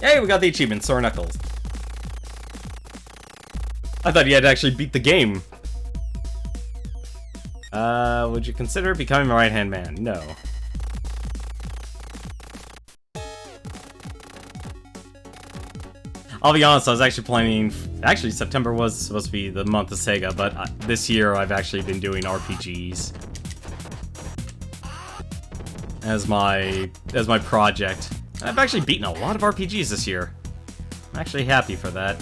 Hey, we got the achievement, Sore Knuckles. I thought you had to actually beat the game. Would you consider becoming my right-hand man? No. I'll be honest, I was actually planning... Actually, September was supposed to be the month of Sega, but this year I've actually been doing RPGs as my project. I've actually beaten a lot of RPGs this year. I'm actually happy for that.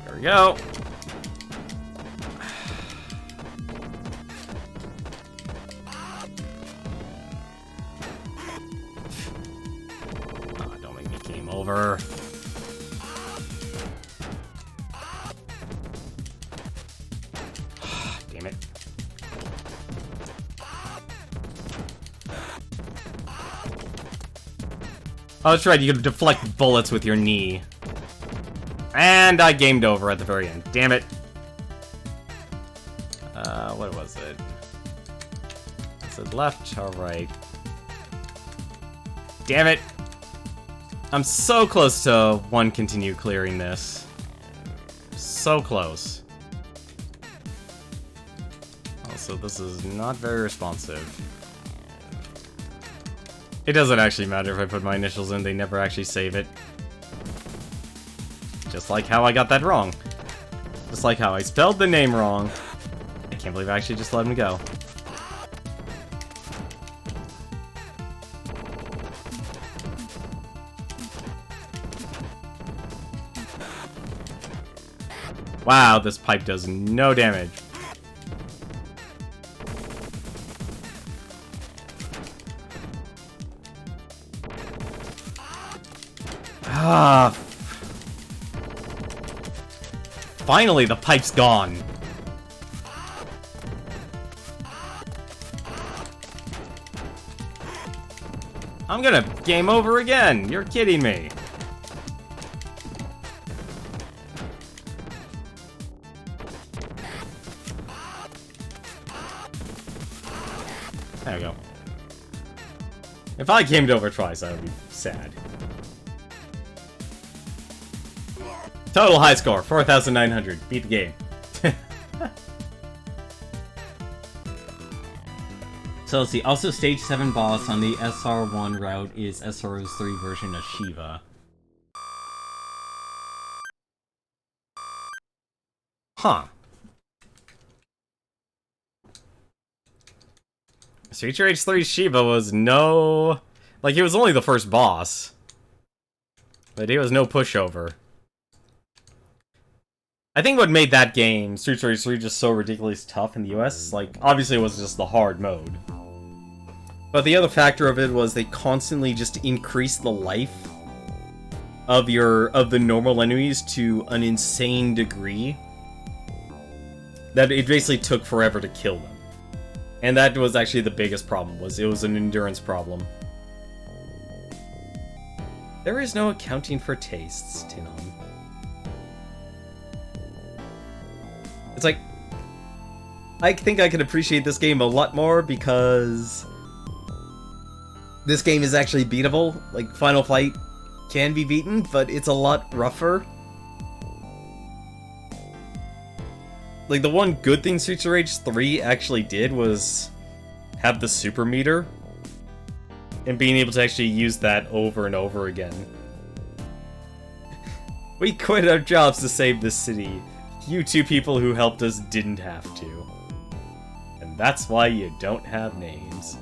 There we go. Over. Damn it. Oh, that's right, you can deflect bullets with your knee. And I gamed over at the very end. Damn it. What was it? Is it left or right? Damn it. I'm so close to continue clearing this. So close. Also, this is not very responsive. It doesn't actually matter if I put my initials in, they never actually save it. Just like how I got that wrong. Just like how I spelled the name wrong. I can't believe I actually just let him go. Wow, this pipe does no damage. Ah. Finally, the pipe's gone. I'm gonna game over again. You're kidding me. There we go. If I gamed over twice, I would be sad. Total high score, 4,900. Beat the game. So let's see. Also, stage 7 boss on the SR1 route is SRO's 3 version of Shiva. Huh. Streets of Rage 3 Shiva was no... Like, it was only the first boss. But it was no pushover. I think what made that game, Streets of Rage 3, just so ridiculously tough in the US, like, obviously it was just the hard mode. But the other factor of it was they constantly just increased the life of the normal enemies to an insane degree that it basically took forever to kill them. And that was actually the biggest problem, was it was an endurance problem. There is no accounting for tastes, Tinon. It's like, I think I could appreciate this game a lot more because this game is actually beatable. Like, Final Fight can be beaten, but it's a lot rougher. Like, the one good thing Streets of Rage 3 actually did was have the super meter and being able to actually use that over and over again. We quit our jobs to save this city. You two people who helped us didn't have to. And that's why you don't have names.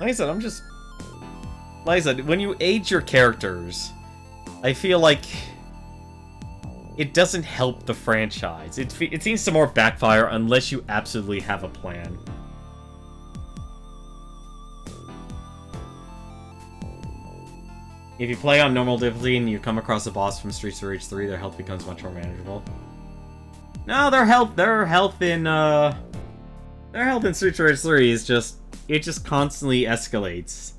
Like I said, when you age your characters, I feel like it doesn't help the franchise. It seems to more backfire unless you absolutely have a plan. If you play on normal difficulty and you come across a boss from Streets of Rage 3, their health becomes much more manageable. No, their health in Streets of Rage 3 is just constantly escalates.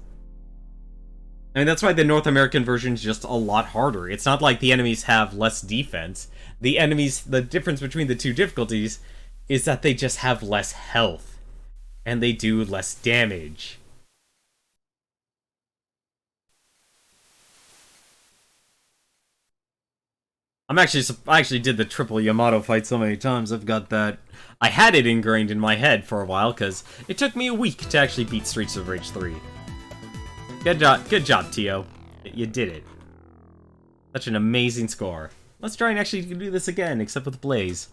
I mean, that's why the North American version is just a lot harder. It's not like the enemies have less defense. The difference between the two difficulties is that they just have less health. And they do less damage. I actually did the triple Yamato fight so many times, I've got that... I had it ingrained in my head for a while, because it took me a week to actually beat Streets of Rage 3. Good job, Tio. You did it. Such an amazing score. Let's try and actually do this again, except with Blaze.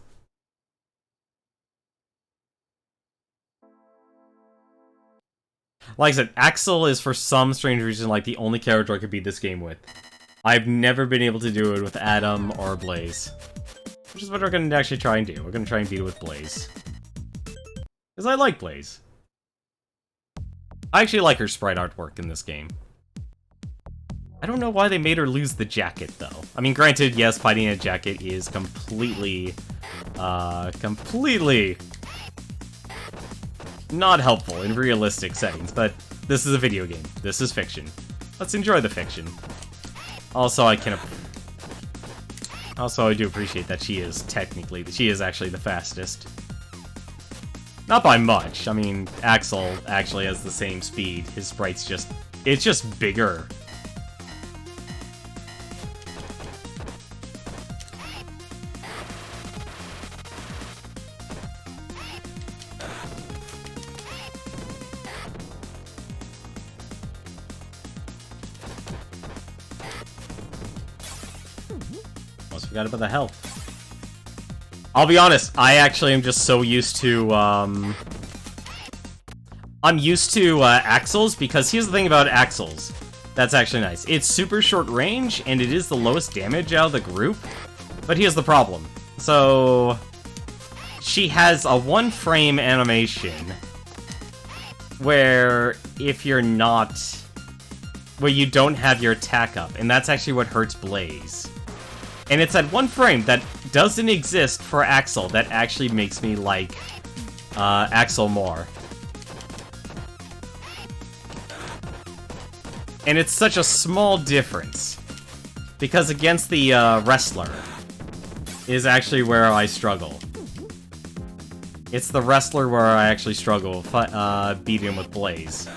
Like I said, Axel is for some strange reason like the only character I could beat this game with. I've never been able to do it with Adam or Blaze. Which is what we're going to actually try and do. We're going to try and beat it with Blaze. Because I like Blaze. I actually like her sprite artwork in this game. I don't know why they made her lose the jacket, though. I mean, granted, yes, fighting a jacket is completely not helpful in realistic settings, but this is a video game. This is fiction. Let's enjoy the fiction. Also, I do appreciate that she is actually the fastest. Not by much. I mean, Axel actually has the same speed. His sprite's it's just bigger. Almost forgot about the health. I'll be honest, I actually am just so used to, I'm used to, Axles, because here's the thing about Axles that's actually nice. It's super short range, and it is the lowest damage out of the group, but here's the problem. So, she has a one-frame animation, where if you're not where you don't have your attack up, and that's actually what hurts Blaze. And it's at 1 frame that doesn't exist for Axel that actually makes me like Axel more. And it's such a small difference. Because against the wrestler is actually where I struggle. It's the wrestler where I actually struggle beating him with Blaze.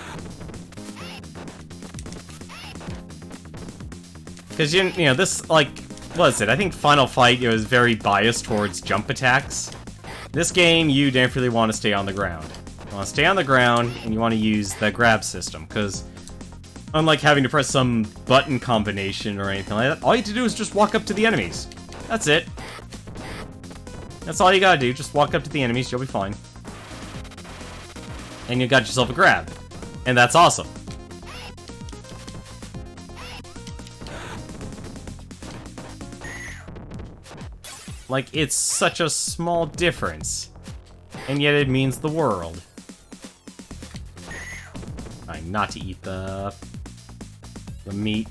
Because, you know, this, like, what is it? I think Final Fight, it was very biased towards jump attacks. This game, you definitely want to stay on the ground. You want to stay on the ground, and you want to use the grab system, because unlike having to press some button combination or anything like that, all you have to do is just walk up to the enemies. That's it. That's all you gotta do, just walk up to the enemies, you'll be fine. And you got yourself a grab. And that's awesome. Like, it's such a small difference. And yet it means the world. Trying not to eat the meat.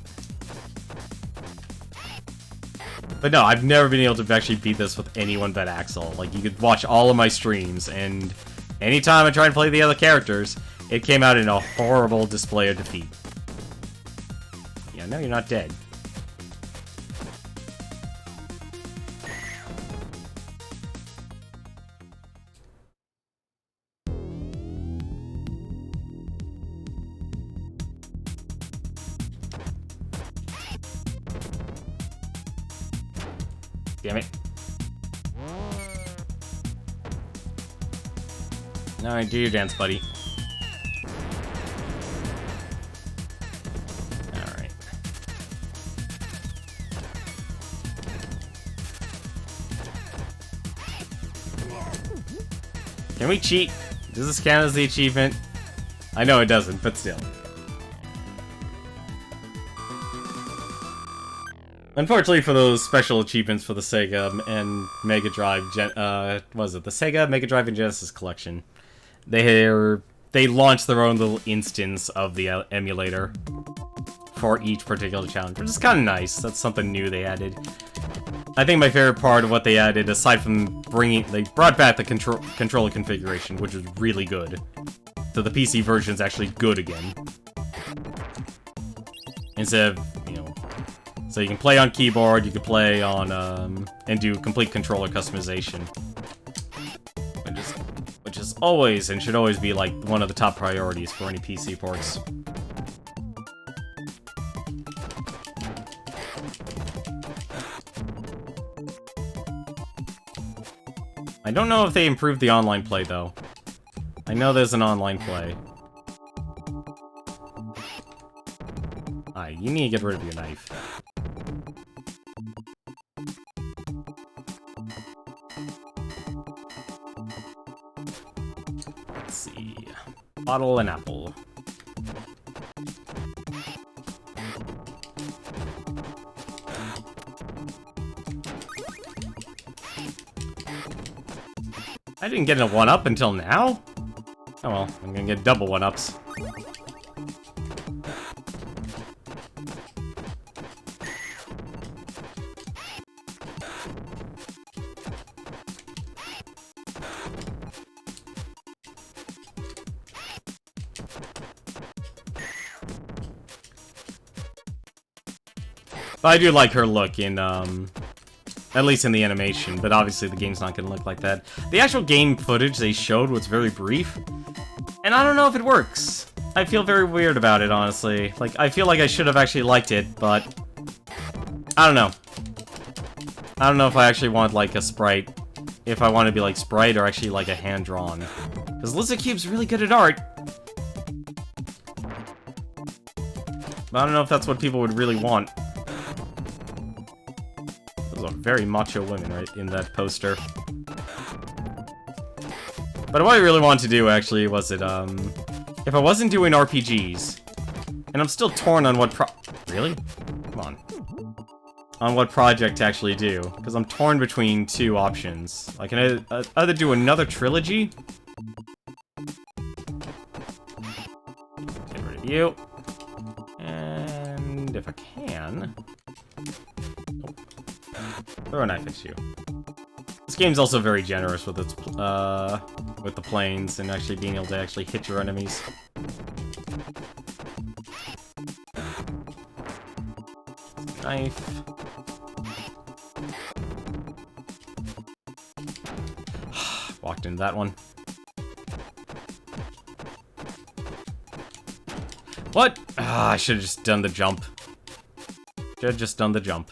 But no, I've never been able to actually beat this with anyone but Axel. Like, you could watch all of my streams, and anytime I try to play the other characters, it came out in a horrible display of defeat. Yeah, no, you're not dead. Damn it. Alright, do your dance, buddy. Alright. Can we cheat? Does this count as the achievement? I know it doesn't, but still. Unfortunately for those special achievements for the Sega and Mega Drive, was it the Sega, Mega Drive, and Genesis collection? They launched their own little instance of the emulator for each particular challenge, which is kind of nice. That's something new they added. I think my favorite part of what they added, aside from they brought back the controller configuration, which was really good. So the PC version's actually good again. Instead of, you know, so you can play on keyboard, you can play on, and do complete controller customization. Which is always, and should always be, like, one of the top priorities for any PC ports. I don't know if they improved the online play, though. I know there's an online play. Alright, you need to get rid of your knife. Let's see. Bottle and apple. I didn't get a 1-up until now? Oh well, I'm gonna get double 1-ups. But I do like her look in, at least in the animation, but obviously the game's not gonna look like that. The actual game footage they showed was very brief, and I don't know if it works. I feel very weird about it, honestly. Like, I feel like I should have actually liked it, but I don't know. I don't know if I actually want, like, a sprite. If I want to be, like, sprite or actually, like, a hand-drawn. Because Lizardcube's really good at art. But I don't know if that's what people would really want. Those are very macho women right in that poster. But what I really wanted to do, actually, was it, if I wasn't doing RPGs, and I'm still torn on what Really? Come on. On what project to actually do, because I'm torn between two options. I can either do another trilogy. Get rid of you. And if I can... Oh. Throw a knife at you. This game's also very generous with its, with the planes and actually being able to actually hit your enemies. Knife. Walked into that one. What? Ah, I should have just done the jump. Should have just done the jump.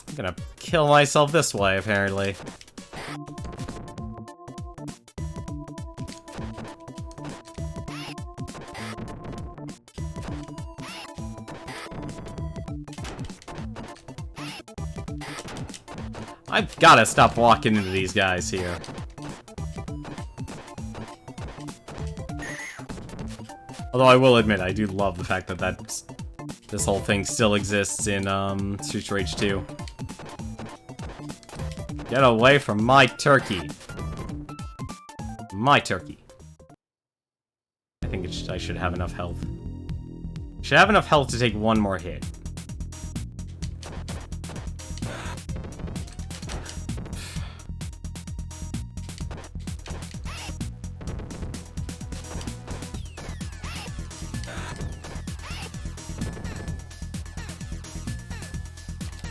I'm gonna kill myself this way, apparently. I've gotta stop walking into these guys here. Although I will admit, I do love the fact that this whole thing still exists in Streets of Rage 2. Get away from my turkey. My turkey. I think I should have enough health. Should have enough health to take one more hit.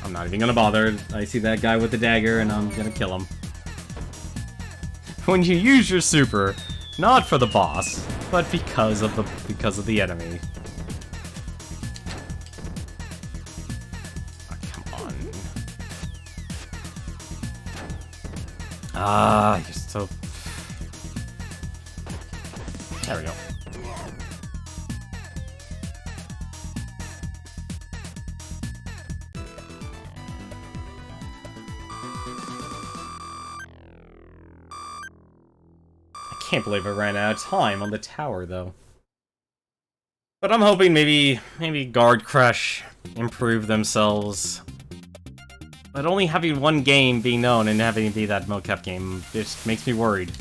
I'm not even gonna bother. I see that guy with the dagger and I'm gonna kill him. When you use your super, not for the boss, but because of the enemy. Oh, come on. Ah, you're so... There we go. Can't believe I ran out of time on the tower, though. But I'm hoping maybe Guard Crush improve themselves. But only having one game be known and having it be that mocap game just makes me worried.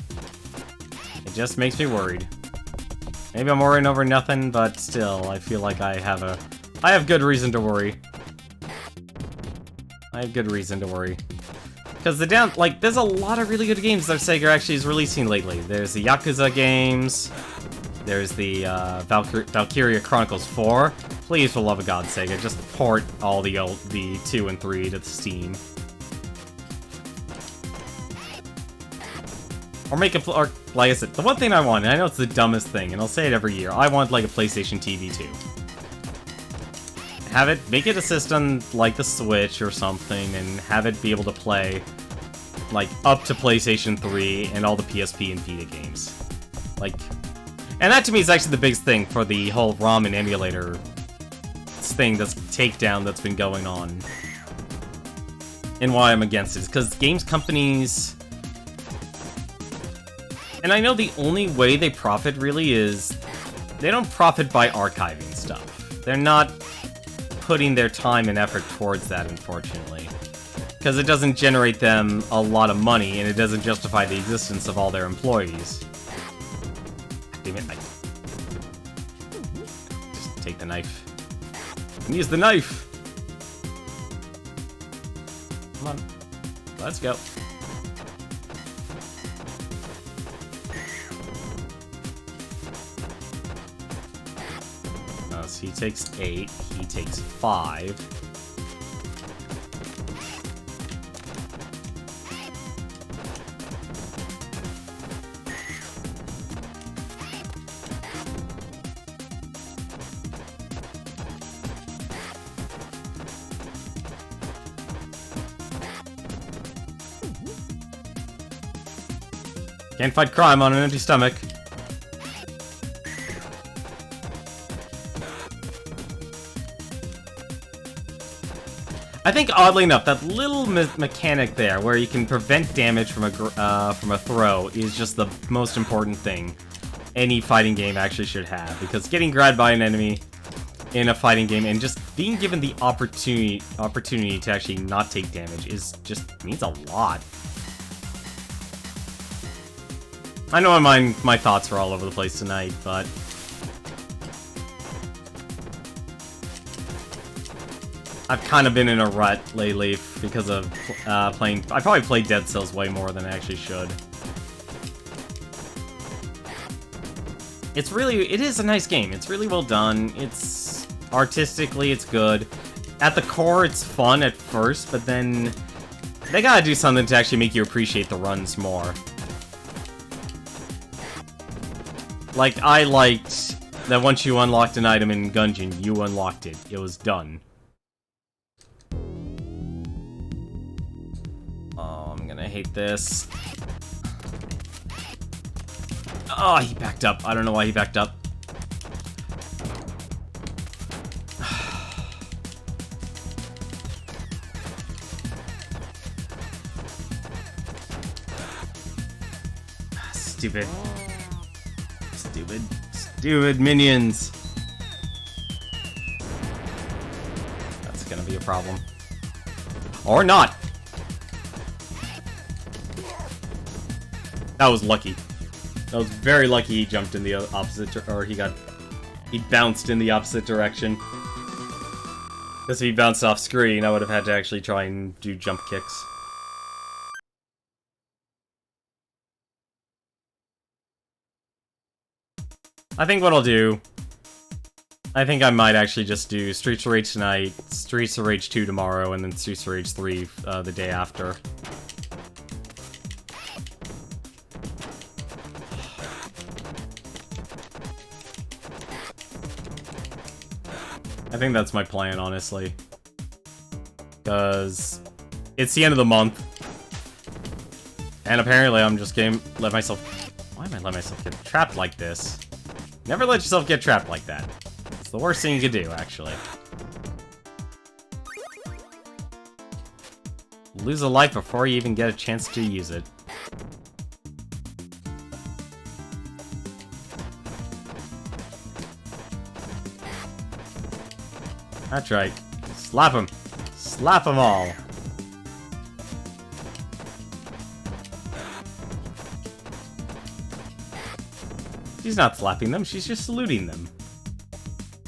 It just makes me worried. Maybe I'm worrying over nothing, but still, I feel like I have good reason to worry. I have good reason to worry. Because there's a lot of really good games that Sega actually is releasing lately. There's the Yakuza games, there's the Valkyria Chronicles 4. Please, for the love of God, Sega, just port all the 2 and 3 to Steam. Or make a, or like I said, the one thing I want, and I know it's the dumbest thing, and I'll say it every year, I want like a PlayStation TV 2. Have it, make it a system like the Switch or something, and have it be able to play, like, up to PlayStation 3 and all the PSP and Vita games. Like, and that to me is actually the biggest thing for the whole ROM and emulator thing, that's takedown that's been going on. And why I'm against it is because games companies... And I know the only way they profit really is... They don't profit by archiving stuff. They're not putting their time and effort towards that, unfortunately. Because it doesn't generate them a lot of money, and it doesn't justify the existence of all their employees. Damn it, just take the knife. And use the knife! Come on. Let's go. So he takes 8, he takes 5. Can't fight crime on an empty stomach. I think, oddly enough, that little mechanic there, where you can prevent damage from a throw, is just the most important thing any fighting game actually should have. Because getting grabbed by an enemy in a fighting game and just being given the opportunity to actually not take damage is just means a lot. I know my thoughts are all over the place tonight, but... I've kind of been in a rut lately because of playing... I probably played Dead Cells way more than I actually should. It's really... It is a nice game. It's really well done. It's... Artistically, it's good. At the core, it's fun at first, but then... They gotta do something to actually make you appreciate the runs more. Like, I liked that once you unlocked an item in Gungeon, you unlocked it. It was done. Oh, I'm gonna hate this. Oh, he backed up. I don't know why he backed up. Stupid. Stupid minions. That's gonna be a problem. Or not! That was lucky. That was very lucky he jumped in the opposite, or he bounced in the opposite direction. Because if he bounced off screen, I would have had to actually try and do jump kicks. I think what I'll do... I think I might actually just do Streets of Rage tonight, Streets of Rage 2 tomorrow, and then Streets of Rage 3 the day after. I think that's my plan, honestly. Because it's the end of the month. And apparently I'm just gonna let myself... Why am I letting myself get trapped like this? Never let yourself get trapped like that. It's the worst thing you could do, actually. Lose a life before you even get a chance to use it. That's right. Slap him. Slap them all. She's not slapping them, she's just saluting them.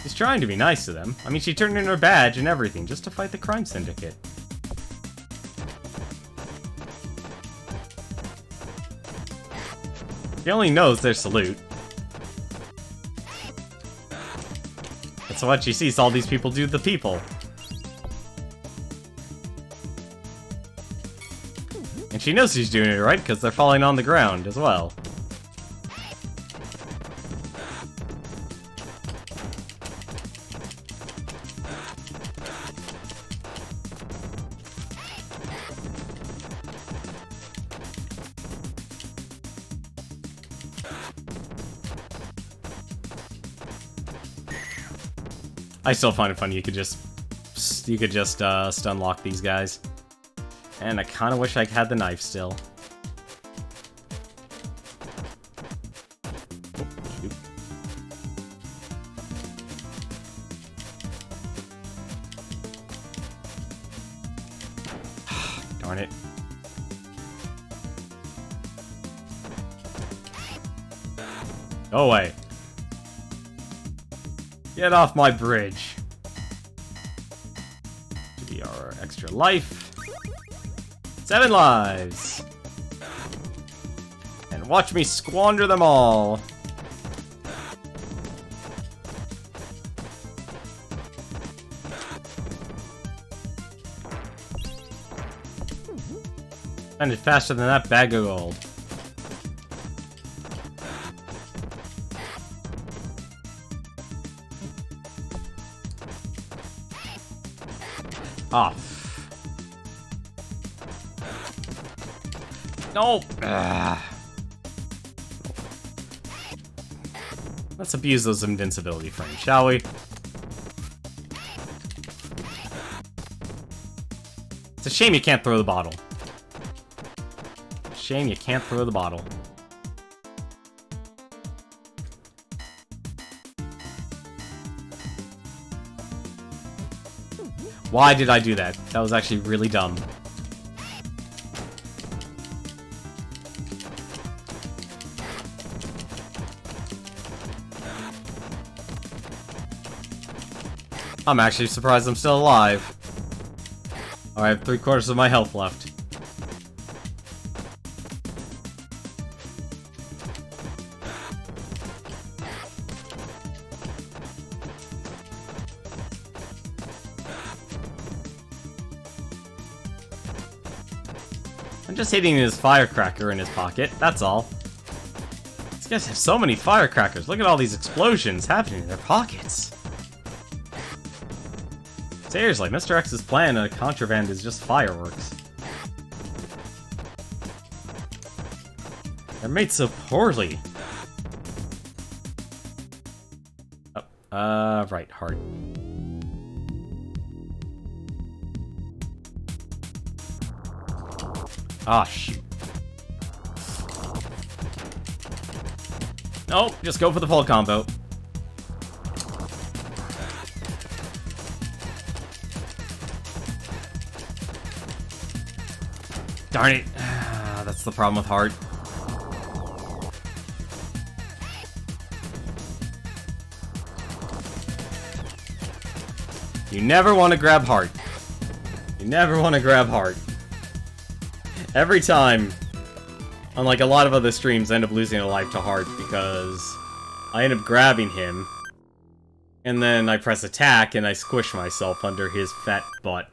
She's trying to be nice to them. I mean, she turned in her badge and everything just to fight the crime syndicate. She only knows their salute. That's what she sees all these people do to the people. And she knows she's doing it right, because they're falling on the ground as well. I still find it funny you could just stun lock these guys. And I kind of wish I had the knife still. Darn it. Go away. Get off my bridge. Give me our extra life. 7 lives. And watch me squander them all. Spend it faster than that bag of gold. Ah. No! Let's abuse those invincibility frames, shall we? It's a shame you can't throw the bottle. Shame you can't throw the bottle. Why did I do that? That was actually really dumb. I'm actually surprised I'm still alive. Oh, I have 3/4 of my health left. I'm just hitting his firecracker in his pocket, that's all. These guys have so many firecrackers. Look at all these explosions happening in their pockets. Seriously, Mr. X's plan of contraband is just fireworks. They're made so poorly. Oh, right, heart. Ah, shoot. No, just go for the full combo. Darn it. That's the problem with heart. You never want to grab heart. You never want to grab heart. Every time, unlike a lot of other streams, I end up losing a life to heart because I end up grabbing him, and then I press attack and I squish myself under his fat butt.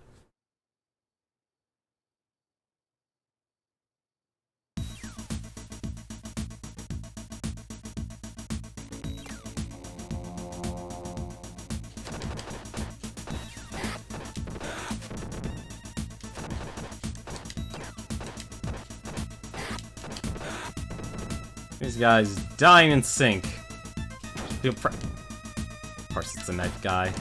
These guys dying in sync. Of course it's the knife guy.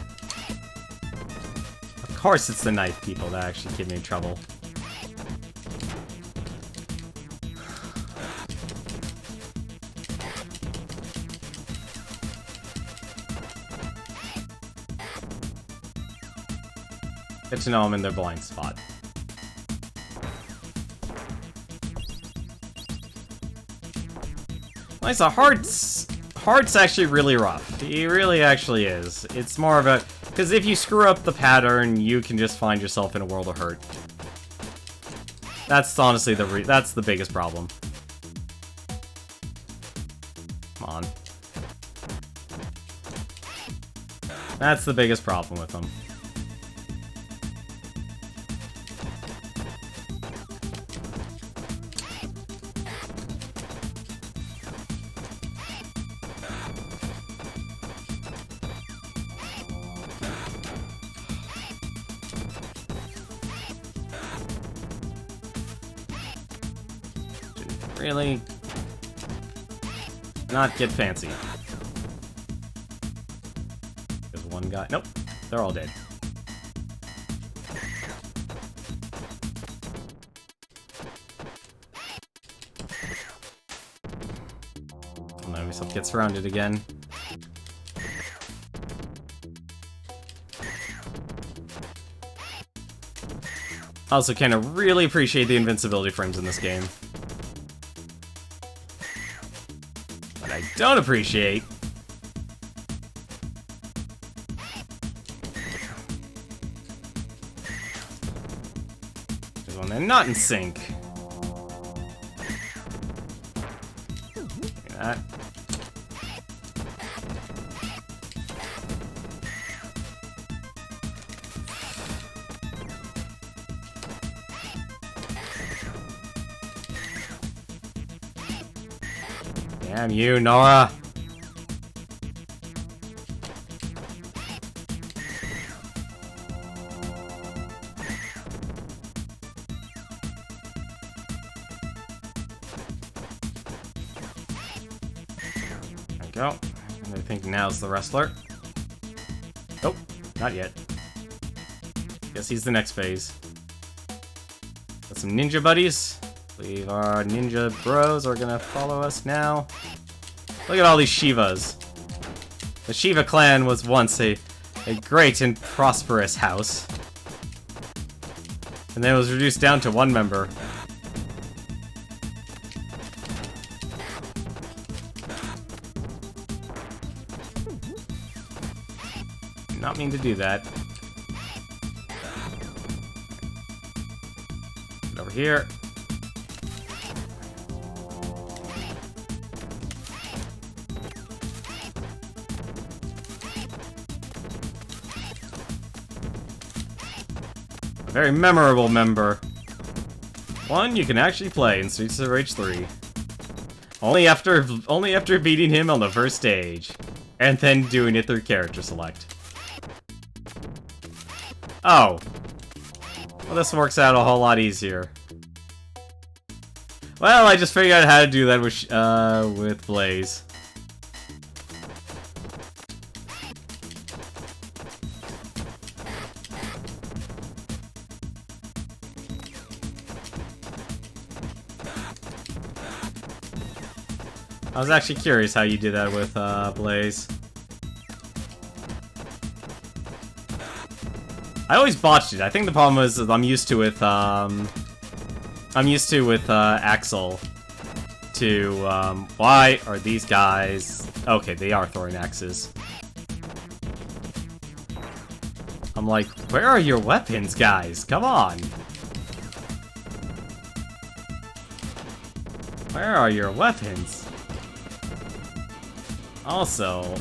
Of course it's the knife people that actually get me in trouble. Get to know them in their blind spot. Nice, Heart's actually really rough. He really actually is. It's more of a... Because if you screw up the pattern, you can just find yourself in a world of hurt. That's honestly that's the biggest problem. Come on. That's the biggest problem with them. Really? Not get fancy. There's one guy. Nope. They're all dead. Oh no, myself get surrounded again. I also kind of really appreciate the invincibility frames in this game. I don't appreciate is when they're not in sync. Look at that. Damn you, Nora! There we go. I think now's the wrestler. Nope, not yet. Guess he's the next phase. Got some ninja buddies. I believe our ninja bros are gonna follow us now. Look at all these Shivas. The Shiva clan was once a great and prosperous house. And then it was reduced down to one member. not mean to do that. Get over here. A very memorable member. One you can actually play in Streets of Rage 3. Only after beating him on the first stage. And then doing it through character select. Oh. Well, this works out a whole lot easier. Well, I just figured out how to do that with Blaze. I was actually curious how you did that with Blaze. I always botched it. I think the problem is I'm used to with Axel. Why are these guys? Okay, they are throwing axes. I'm like, where are your weapons, guys? Come on. Where are your weapons? Also...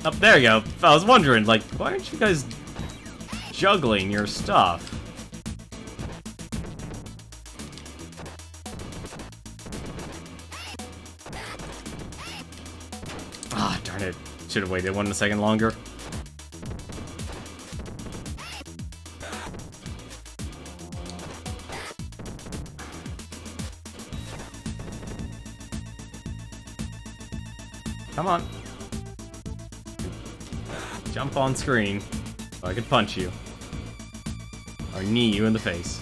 Oh, there you go. I was wondering, like, why aren't you guys juggling your stuff? Ah, darn it. Should have waited 1 second longer. Come on. Jump on screen so I could punch you. Or knee you in the face.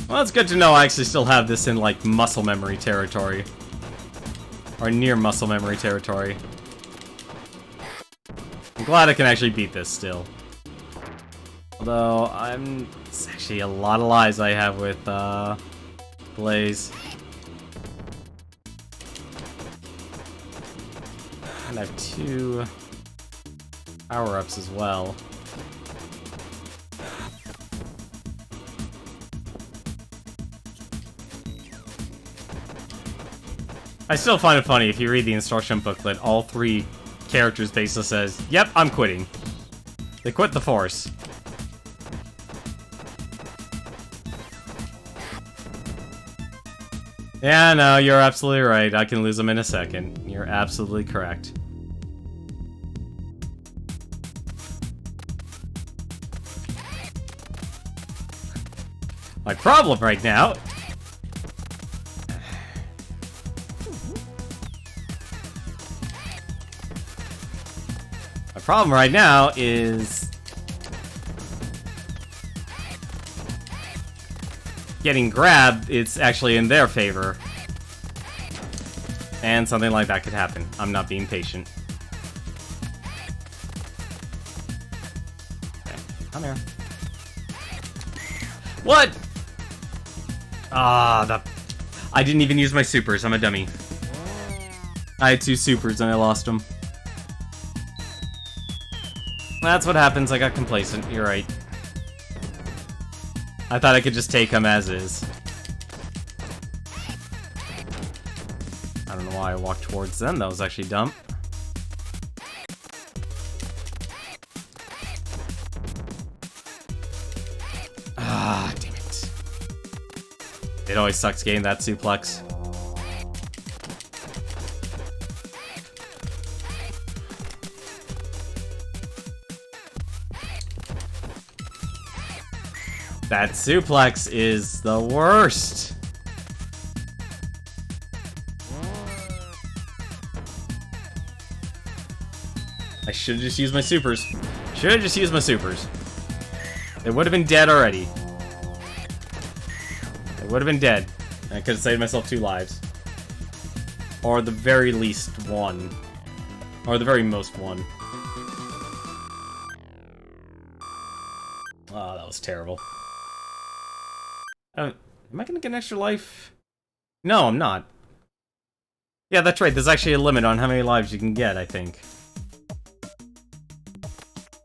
Well, it's good to know I actually still have this in, like, muscle memory territory. Or near muscle memory territory. I'm glad I can actually beat this still. Although, it's actually a lot of lives I have with, Blaze. And I have 2 power-ups as well. I still find it funny if you read the instruction booklet, all 3 characters basically says, yep, I'm quitting. They quit the force. Yeah, no, you're absolutely right. I can lose them in a second. You're absolutely correct. My problem right now... My problem right now is... getting grabbed, it's actually in their favor. And something like that could happen. I'm not being patient. Okay, come here. What? Ah, I didn't even use my supers. I'm a dummy. I had 2 supers and I lost them. That's what happens. I got complacent. You're right. I thought I could just take him as is. I don't know why I walked towards them. That was actually dumb. Ah, damn it. It always sucks getting that suplex. That suplex is the worst. I should have just used my supers. Should have just used my supers. They would have been dead already. They would have been dead. I could have saved myself 2 lives. Or the very least 1. Or the very most 1. Oh, that was terrible. Am I gonna get an extra life? No, I'm not. Yeah, that's right. There's actually a limit on how many lives you can get, I think.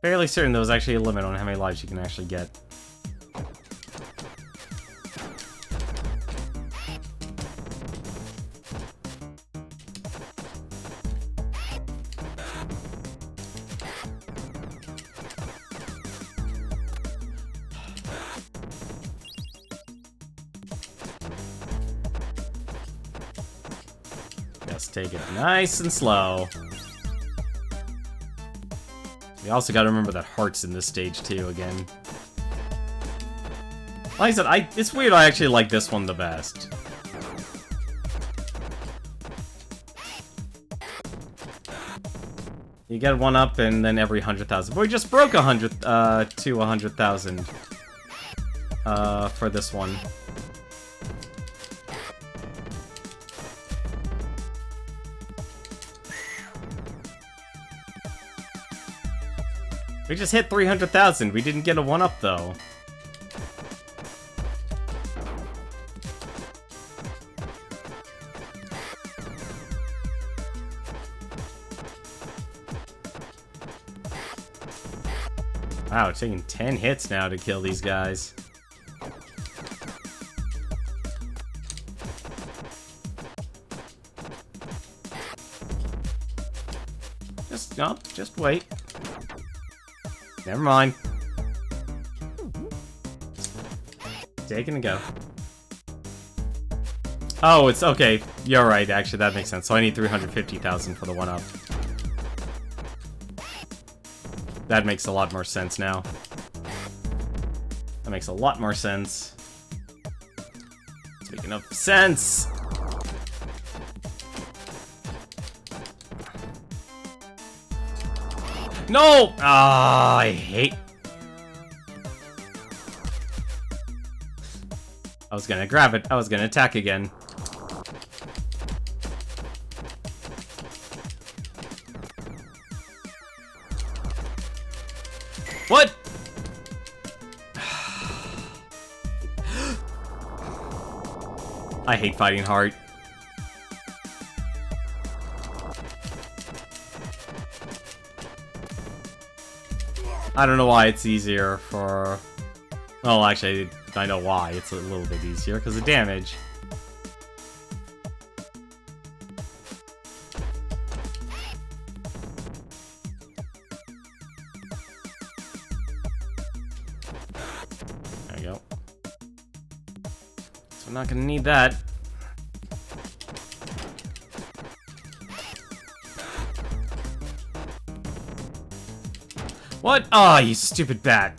Fairly certain there was actually a limit on how many lives you can actually get. Just take it nice and slow. We also gotta remember that heart's in this stage too, again. Like I said, it's weird I actually like this one the best. You get one up and then every 100,000. But we just broke 100 to 100,000 for this one. We just hit 300,000. We didn't get a 1-up though. Wow, it's taking 10 hits now to kill these guys. Just wait. Never mind. Taking a go. Oh, it's okay. You're right, actually, that makes sense. So I need 350,000 for the 1-up. That makes a lot more sense now. That makes a lot more sense. Speaking of sense! No! Ah, I hate... I was gonna grab it. I was gonna attack again. What? I hate fighting hard. I don't know why it's easier for... Well, actually, I know why it's a little bit easier, because of damage. There we go. So I'm not gonna need that. What? Ah, oh, you stupid bat.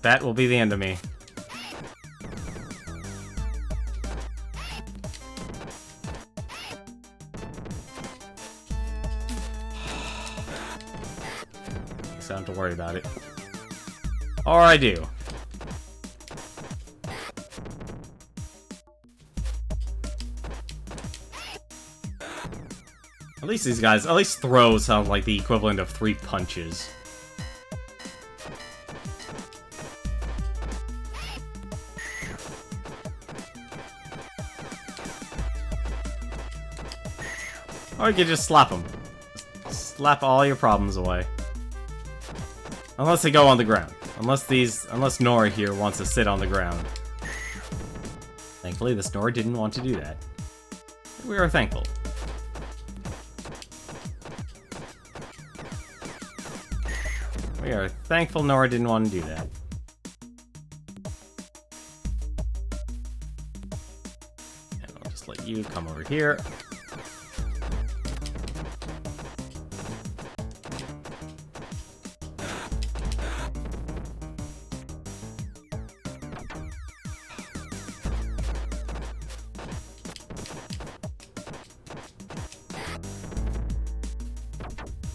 That will be the end of me. So I don't have to worry about it. Or I do. At least these guys, at least throws sound like the equivalent of 3 punches. Or you could just slap them. Slap all your problems away. Unless they go on the ground. Unless Nora here wants to sit on the ground. Thankfully, this Nora didn't want to do that. We are thankful. We are thankful Nora didn't want to do that. And I'll just let you come over here.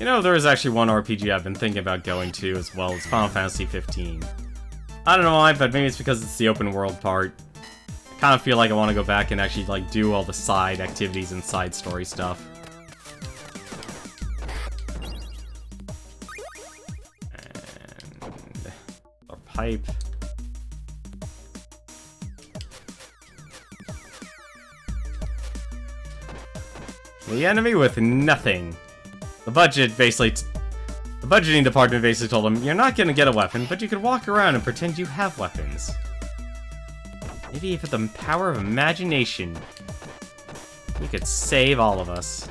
You know, there is actually one RPG I've been thinking about going to as well as Final Fantasy 15. I don't know why, but maybe it's because it's the open world part. kind of feel like I want to go back and actually, like, do all the side activities and side story stuff. And our pipe. The enemy with nothing. The budgeting department basically told him, you're not gonna get a weapon, but you could walk around and pretend you have weapons. Maybe if with the power of imagination, you could save all of us.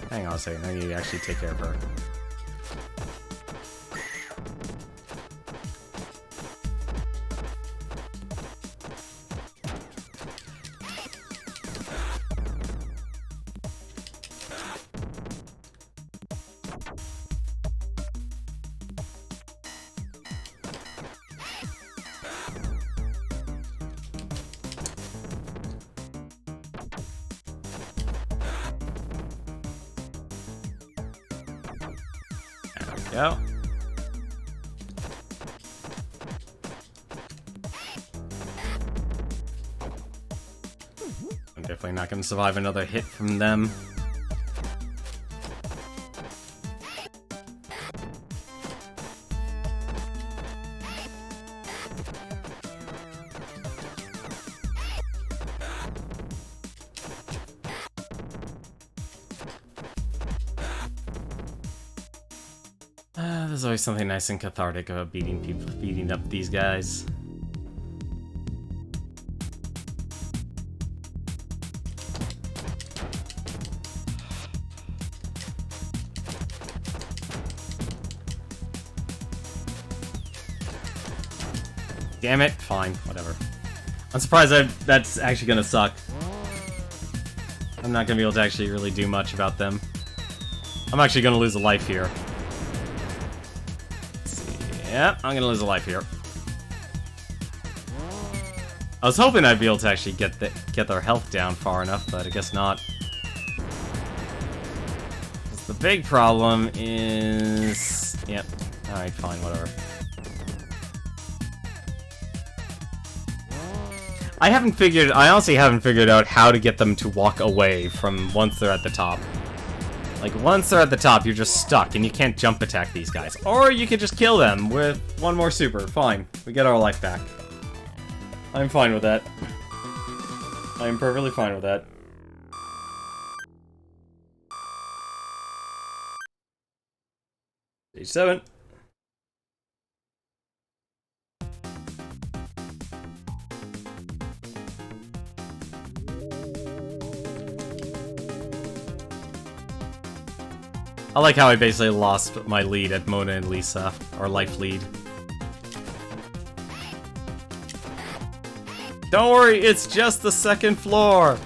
Hang on a second, I need to actually take care of her. Go. I'm definitely not going to survive another hit from them. There's always something nice and cathartic about beating up these guys. Damn it, fine, whatever. I'm surprised that's actually gonna suck. I'm not gonna be able to actually really do much about them. I'm actually gonna lose a life here. Yep, I'm gonna lose a life here. I was hoping I'd be able to actually get their health down far enough, but I guess not. The big problem is... Yep. Alright, fine, whatever. I honestly haven't figured out how to get them to walk away from once they're at the top. Like, once they're at the top, you're just stuck, and you can't jump attack these guys. Or you could just kill them with one more super. Fine. We get our life back. I'm fine with that. I am perfectly fine with that. Stage 7. I like how I basically lost my lead at Mona and Lisa, or life lead. Don't worry, it's just the second floor!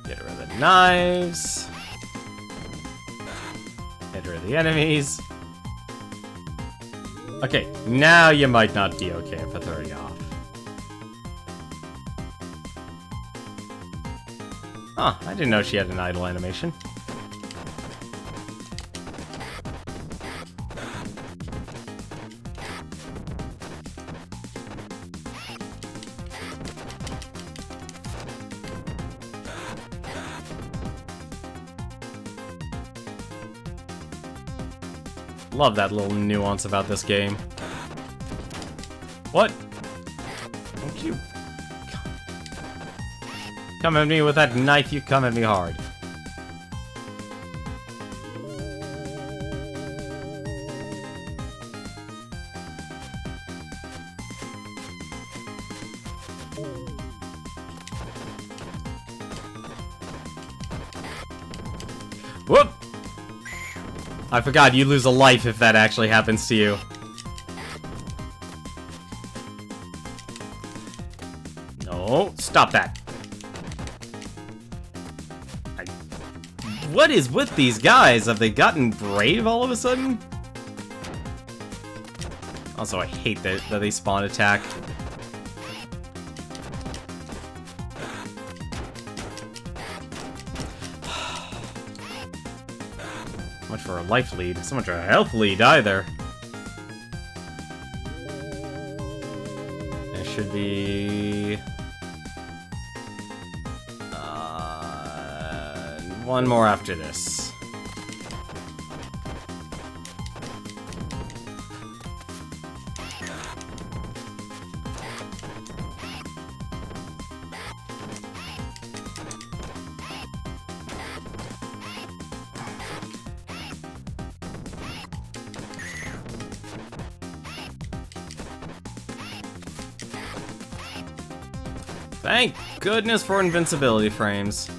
Get rid of the knives. Get rid of the enemies. Okay, now you might not be okay for 30 off. Huh, I didn't know she had an idle animation. Love that little nuance about this game. What? Don't you... Come at me with that knife, you come at me hard. Whoop! I forgot, you lose a life if that actually happens to you. No, stop that. What is with these guys? Have they gotten brave all of a sudden? Also, I hate that they spawn attack. So much for a life lead. So much for a health lead, either. There should be... one more after this. Thank goodness for invincibility frames.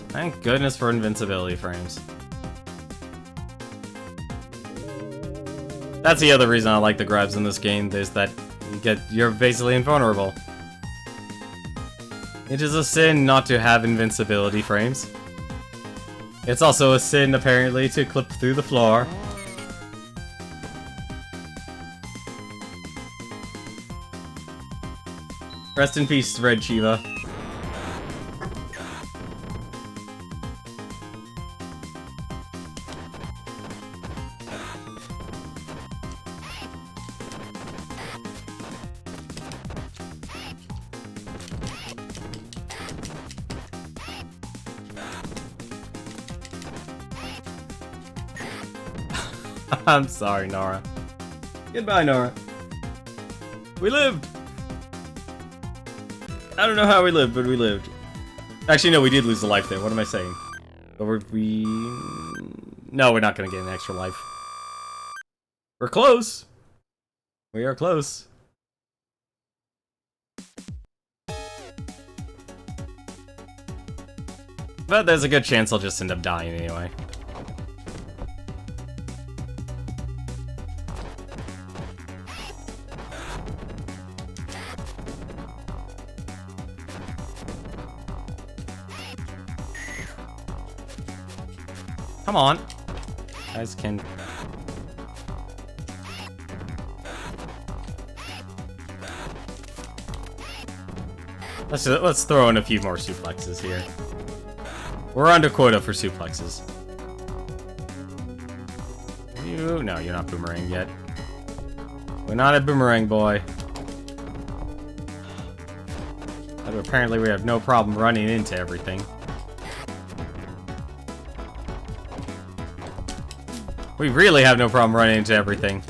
Thank goodness for invincibility frames. That's the other reason I like the grabs in this game, is that you're basically invulnerable. It is a sin not to have invincibility frames. It's also a sin, apparently, to clip through the floor. Rest in peace, Red Shiva. I'm sorry, Nora. Goodbye, Nora. We lived! I don't know how we lived, but we lived. Actually, no, we did lose a life there. What am I saying? But No, we're not gonna get an extra life. We're close. We are close. But there's a good chance I'll just end up dying anyway. Come on. You guys can... Let's throw in a few more suplexes here. We're under quota for suplexes. No, you're not boomerang yet. We're not a boomerang boy. But apparently we have no problem running into everything. We really have no problem running into everything.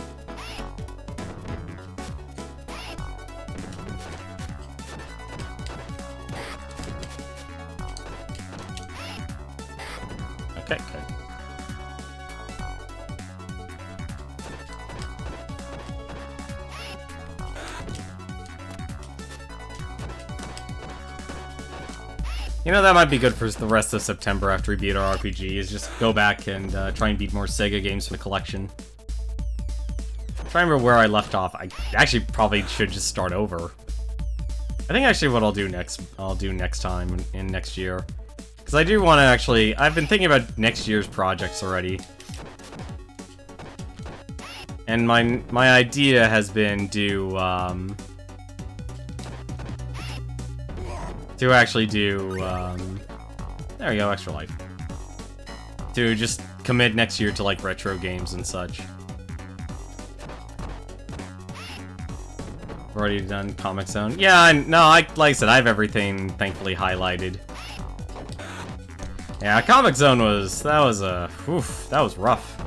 Okay, good. You know, that might be good for the rest of September after we beat our RPG, is just go back and try and beat more Sega games for the collection. Try and remember where I left off. I actually probably should just start over. I think actually what I'll do next time in next year. Because I do want to actually... I've been thinking about next year's projects already. And my idea has been to actually do, there we go, extra life. To just commit next year to, like, retro games and such. We've already done Comic Zone. Yeah, like I said, I have everything, thankfully, highlighted. Yeah, Comic Zone that was rough.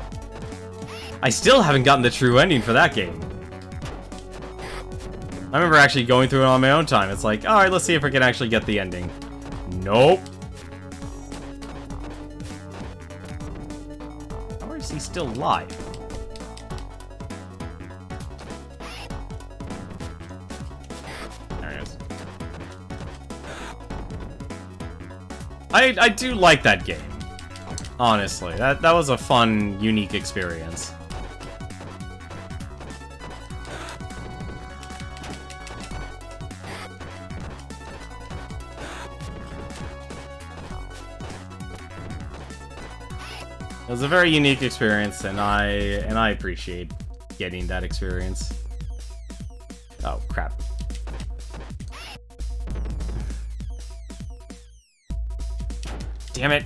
I still haven't gotten the true ending for that game. I remember actually going through it on my own time. It's like, alright, let's see if we can actually get the ending. Nope. How is he still alive? There he is. I do like that game. Honestly, that was a fun, unique experience. It was a very unique experience, and I appreciate getting that experience. Oh, crap. Damn it.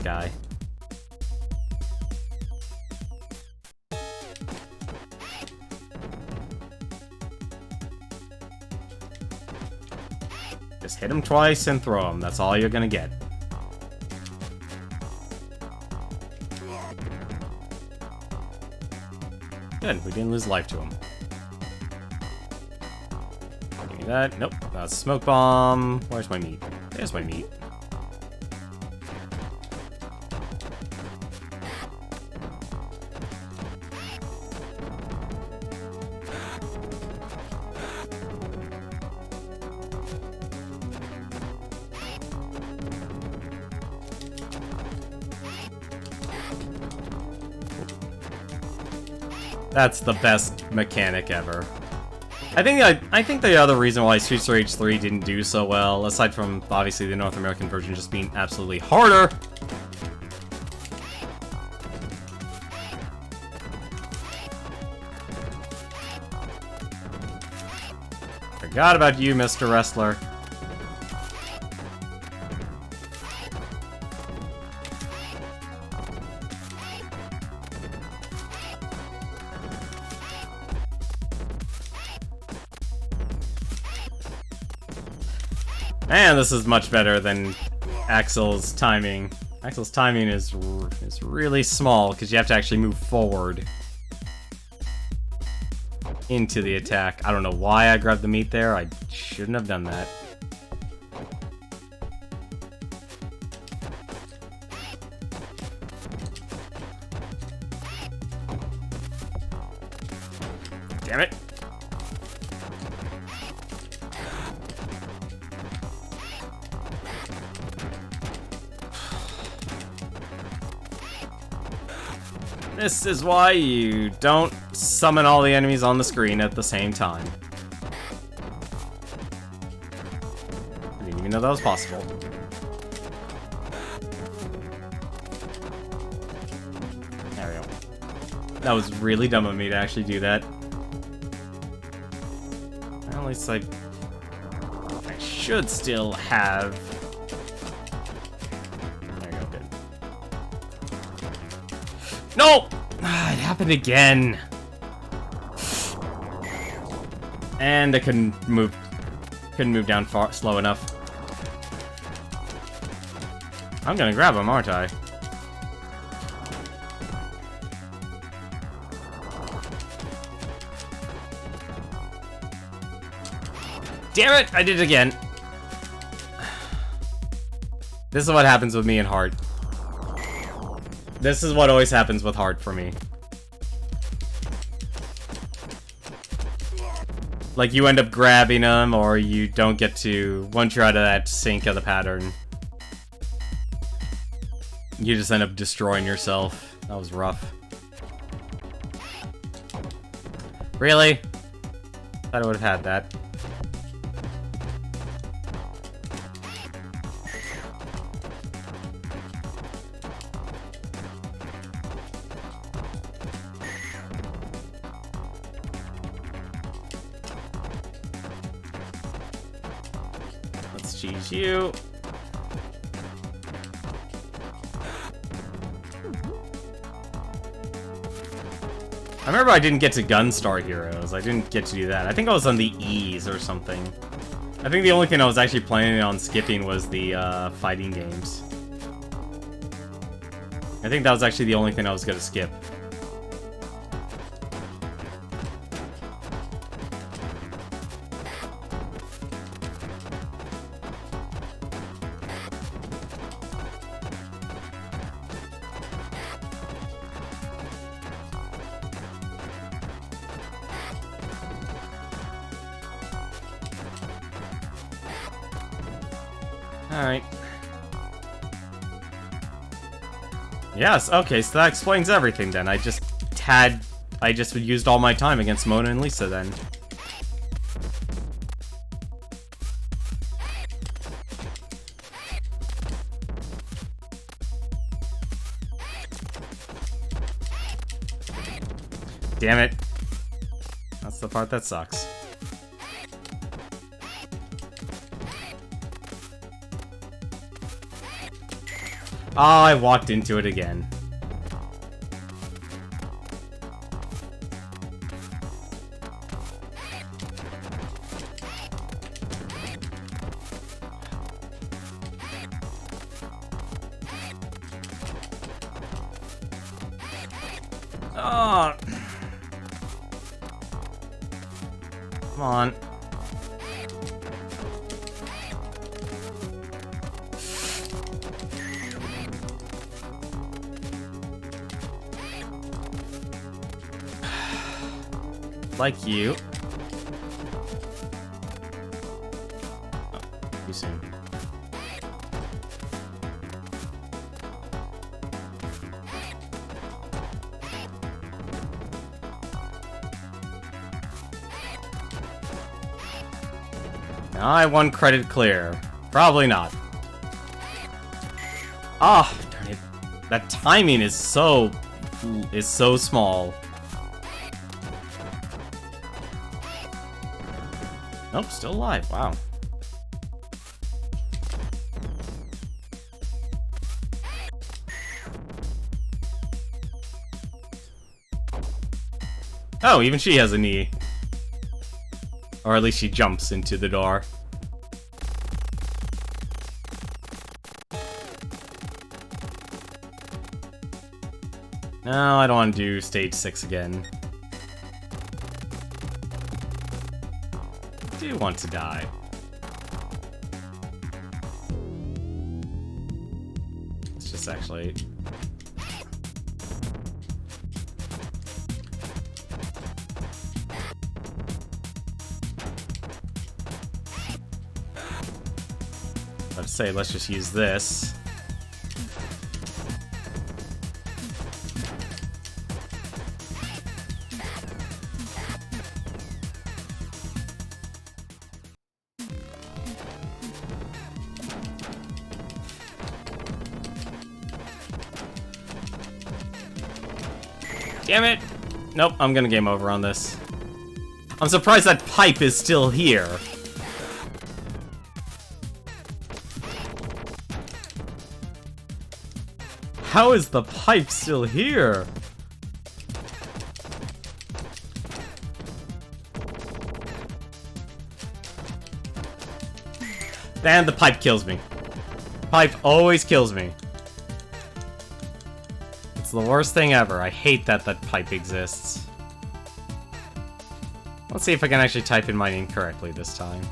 guy. Just hit him twice and throw him. That's all you're gonna get. Good, we didn't lose life to him. Give me that. Nope, that's a smoke bomb. Where's my meat? There's my meat. That's the best mechanic ever. I think the other reason why Streets of Rage 3 didn't do so well, aside from obviously the North American version just being absolutely harder, forgot about you, Mr. Wrestler. And this is much better than Axel's timing. Axel's timing is really small because you have to actually move forward into the attack. I don't know why I grabbed the meat there. I shouldn't have done that. Damn it. This is why you don't summon all the enemies on the screen at the same time. I didn't even know that was possible. There we go. That was really dumb of me to actually do that. Well, at least I should still have... There you go, good. No! It happened again. And I couldn't move down slow enough. I'm gonna grab him, aren't I? Damn it! I did it again. This is what happens with me in hard. This is what always happens with hard for me. Like, you end up grabbing them, or you don't get to... Once you're out of that sync of the pattern, you just end up destroying yourself. That was rough. Really? Thought I would have had that. Cheese you. I remember I didn't get to Gunstar Heroes. I didn't get to do that. I think I was on the E's or something. I think the only thing I was actually planning on skipping was the fighting games. I think that was actually the only thing I was going to skip. Alright. Yes, okay, so that explains everything then. I just used all my time against Mona and Lisa then. Damn it. That's the part that sucks. Oh, I walked into it again. Oh. Come on. Like you. Oh, too soon. Now I won credit clear. Probably not. Ah, oh, darn it. That timing is so small. Nope, still alive. Wow. Oh, even she has a knee. Or at least she jumps into the door. No, I don't want to do stage 6 again. I do want to die. Let's just actually... Let's say, let's just use this. Damn it! Nope, I'm gonna game over on this. I'm surprised that pipe is still here. How is the pipe still here? And the pipe kills me. Pipe always kills me. It's the worst thing ever. I hate that that pipe exists. Let's see if I can actually type in my name correctly this time.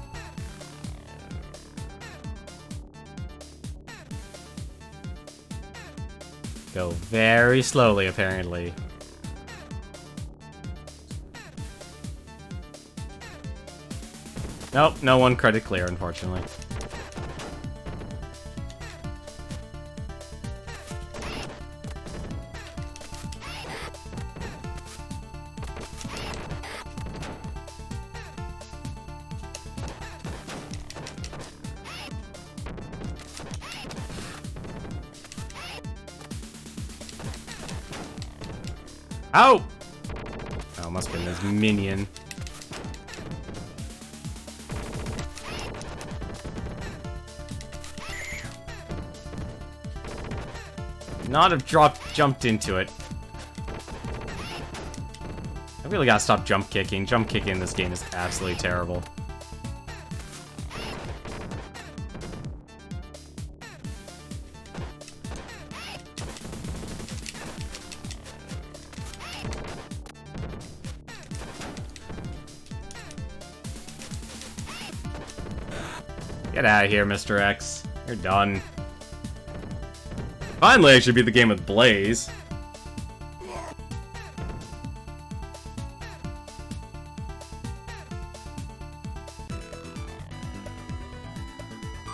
Go very slowly, apparently. Nope, no one credit clear, unfortunately. Ow! Oh, must have been his minion. Not have jumped into it. I really gotta stop jump kicking. Jump kicking in this game is absolutely terrible. Get out of here, Mr. X. You're done. Finally, I should beat the game with Blaze.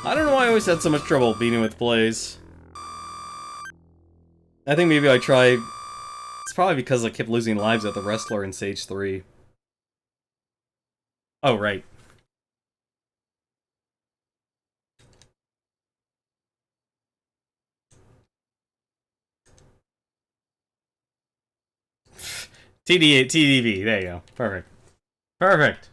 I don't know why I always had so much trouble beating with Blaze. I think maybe I tried... It's probably because I kept losing lives at the Wrestler in Stage 3. Oh, right. TDV, there you go. Perfect. Perfect.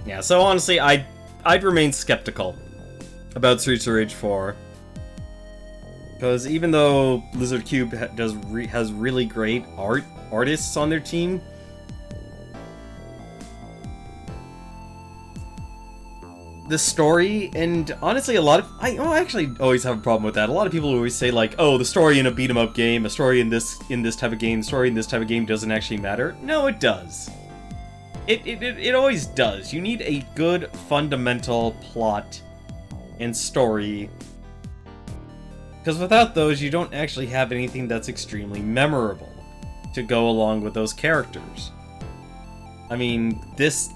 Yeah, so honestly, I'd remain skeptical about Streets of Rage 4. Because even though Lizard Cube has really great artists on their team, the story, and honestly, I actually always have a problem with that. A lot of people always say like, "Oh, the story in a beat 'em up game, a story in this type of game, story in this type of game doesn't actually matter." No, it does. It always does. You need a good fundamental plot and story. Because without those, you don't actually have anything that's extremely memorable to go along with those characters. I mean, this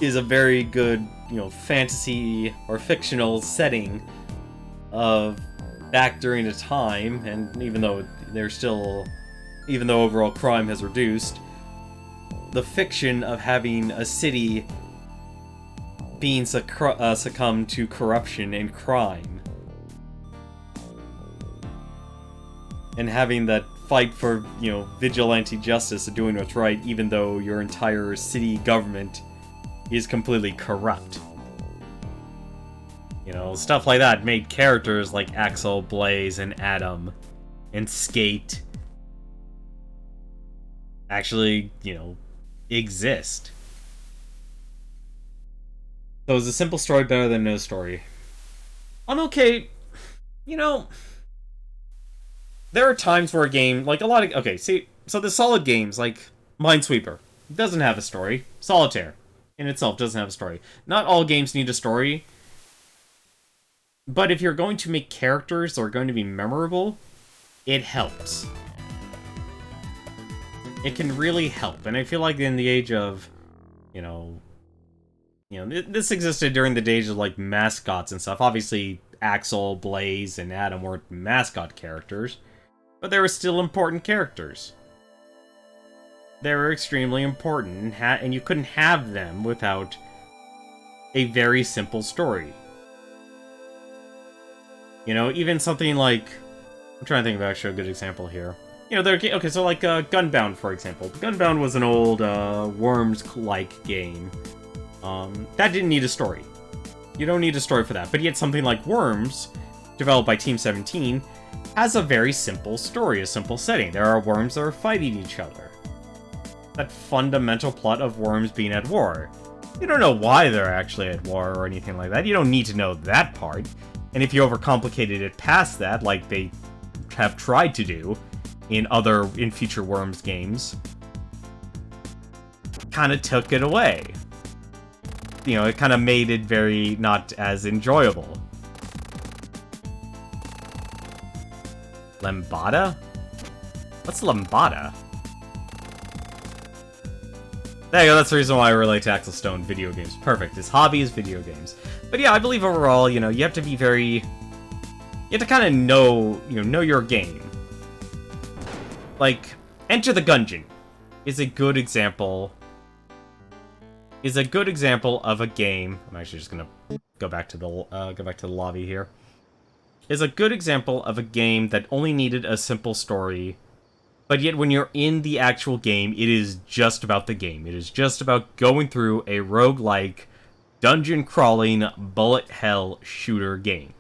is a very good, fantasy or fictional setting of back during a time, and even though overall crime has reduced, the fiction of having a city being succumb to corruption and crime, and having that fight for, vigilante justice and doing what's right, even though your entire city government is completely corrupt. Stuff like that made characters like Axel, Blaze, and Adam, and Skate actually, exist. So is a simple story better than no story? I'm okay. There are times where a game, like so the solid games, like Minesweeper, doesn't have a story. Solitaire, in itself, doesn't have a story. Not all games need a story, but if you're going to make characters that are going to be memorable, it helps. It can really help, and I feel like in the age of, this existed during the days of, like, mascots and stuff. Obviously, Axel, Blaze, and Adam weren't mascot characters, but they were still important characters. They were extremely important, and you couldn't have them without a very simple story. Even something like... I'm trying to think of actually a good example here. So like Gunbound, for example. Gunbound was an old Worms-like game. That didn't need a story. You don't need a story for that. But yet something like Worms, developed by Team 17, has a very simple story, a simple setting. There are worms that are fighting each other. That fundamental plot of worms being at war. You don't know why they're actually at war or anything like that. You don't need to know that part. And if you overcomplicated it past that, like they have tried to do in future Worms games, kind of took it away. It kind of made it very not as enjoyable. Lambada? What's Lambada? There you go, that's the reason why I relate to Axel Stone, video games. Perfect, his hobby is video games. But yeah, I believe overall, you have to be very... You have to kind of know your game. Like, Enter the Gungeon is a good example... of a game... I'm actually just gonna go back to the lobby here. Is a good example of a game that only needed a simple story, but yet when you're in the actual game, it is just about the game. It is just about going through a roguelike, dungeon-crawling, bullet hell shooter game.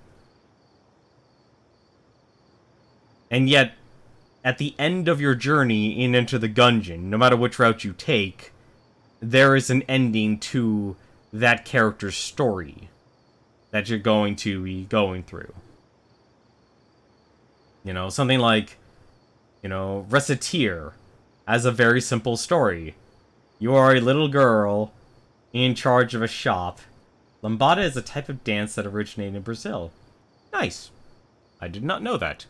And yet, at the end of your journey in Enter the Gungeon, no matter which route you take, there is an ending to that character's story that you're going to be going through. Something like, Reciteer has a very simple story. You are a little girl in charge of a shop. Lambada is a type of dance that originated in Brazil. Nice. I did not know that.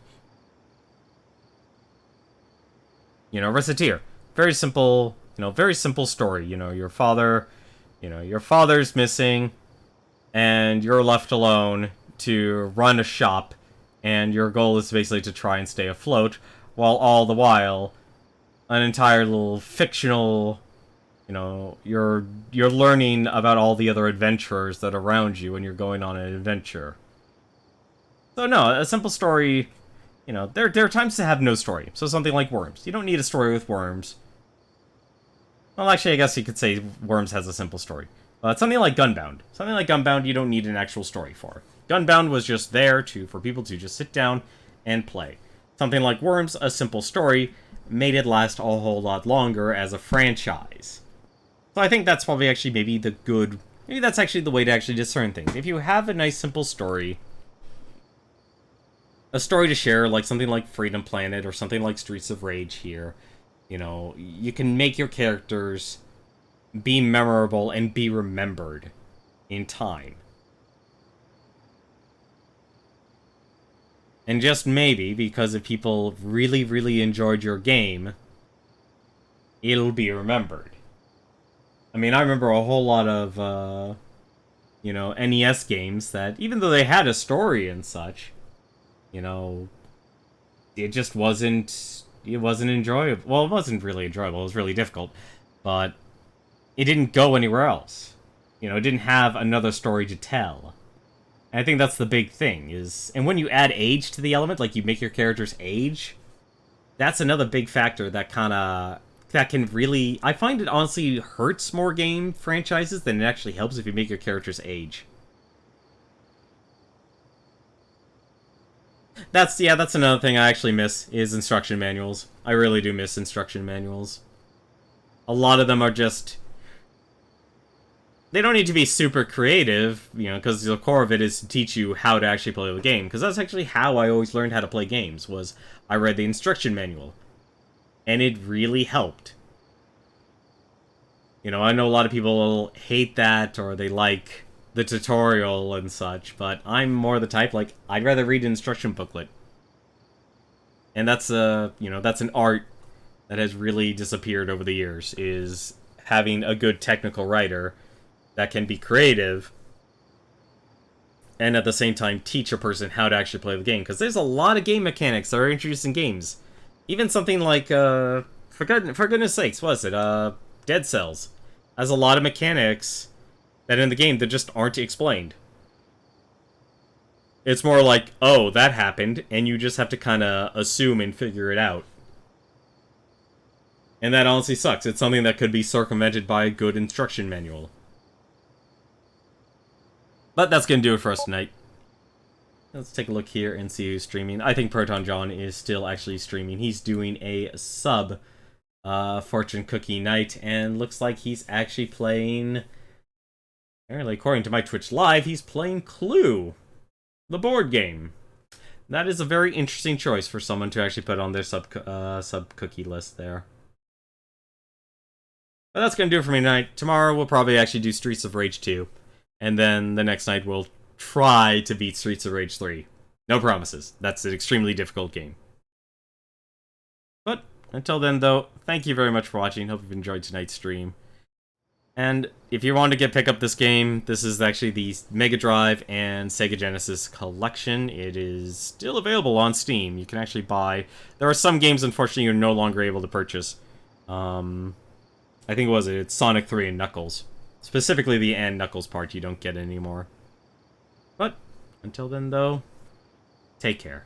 Reciteer. Very simple, very simple story. Your father's missing, and you're left alone to run a shop, and your goal is basically to try and stay afloat, while all the while, an entire little fictional, you're learning about all the other adventurers that are around you when you're going on an adventure. So no, a simple story, there are times to have no story. So something like Worms. You don't need a story with Worms. Well, actually, I guess you could say Worms has a simple story. Something like Gunbound. Something like Gunbound you don't need an actual story for. Gunbound was just there for people to just sit down and play. Something like Worms, a simple story, made it last a whole lot longer as a franchise. So I think that's probably actually maybe that's actually the way to actually discern things. If you have a nice simple story, a story to share, like something like Freedom Planet or something like Streets of Rage here, you know, you can make your characters be memorable and be remembered in time. And just maybe, because if people really, really enjoyed your game, it'll be remembered. I mean, I remember a whole lot of, you know, NES games that, even though they had a story and such, you know, it just wasn't enjoyable. Well, it wasn't really enjoyable, it was really difficult, but it didn't go anywhere else. You know, it didn't have another story to tell. And I think that's the big thing, and when you add age to the element, like you make your characters age, that's another big factor that can really, I find it honestly hurts more game franchises than it actually helps if you make your characters age. That's another thing I actually miss, is instruction manuals. I really do miss instruction manuals. A lot of them are just, they don't need to be super creative, you know, because the core of it is to teach you how to actually play the game. Because that's actually how I always learned how to play games, was I read the instruction manual. And it really helped. You know, I know a lot of people hate that, or they like the tutorial and such, but I'm more the type, like, I'd rather read an instruction booklet. And that's you know, that's an art that has really disappeared over the years, is having a good technical writer that can be creative and at the same time teach a person how to actually play the game. Because there's a lot of game mechanics that are introduced in games. Even something like, for goodness sakes, what is it? Dead Cells has a lot of mechanics that in the game that just aren't explained. It's more like, oh, that happened, and you just have to kind of assume and figure it out. And that honestly sucks. It's something that could be circumvented by a good instruction manual. But that's going to do it for us tonight. Let's take a look here and see who's streaming. I think Proton John is still actually streaming. He's doing a sub Fortune Cookie Night, and looks like he's actually playing, apparently according to my Twitch Live, he's playing Clue, the board game. That is a very interesting choice for someone to actually put on their sub cookie list there. But that's going to do it for me tonight. Tomorrow we'll probably actually do Streets of Rage 2. And then the next night we'll try to beat Streets of Rage 3. No promises. That's an extremely difficult game. But until then, though, thank you very much for watching. Hope you've enjoyed tonight's stream. And if you want to pick up this game, this is actually the Mega Drive and Sega Genesis collection. It is still available on Steam. You can actually buy. There are some games, unfortunately, you're no longer able to purchase. I think it's Sonic 3 and Knuckles. Specifically the and Knuckles part you don't get anymore. But until then, though, take care.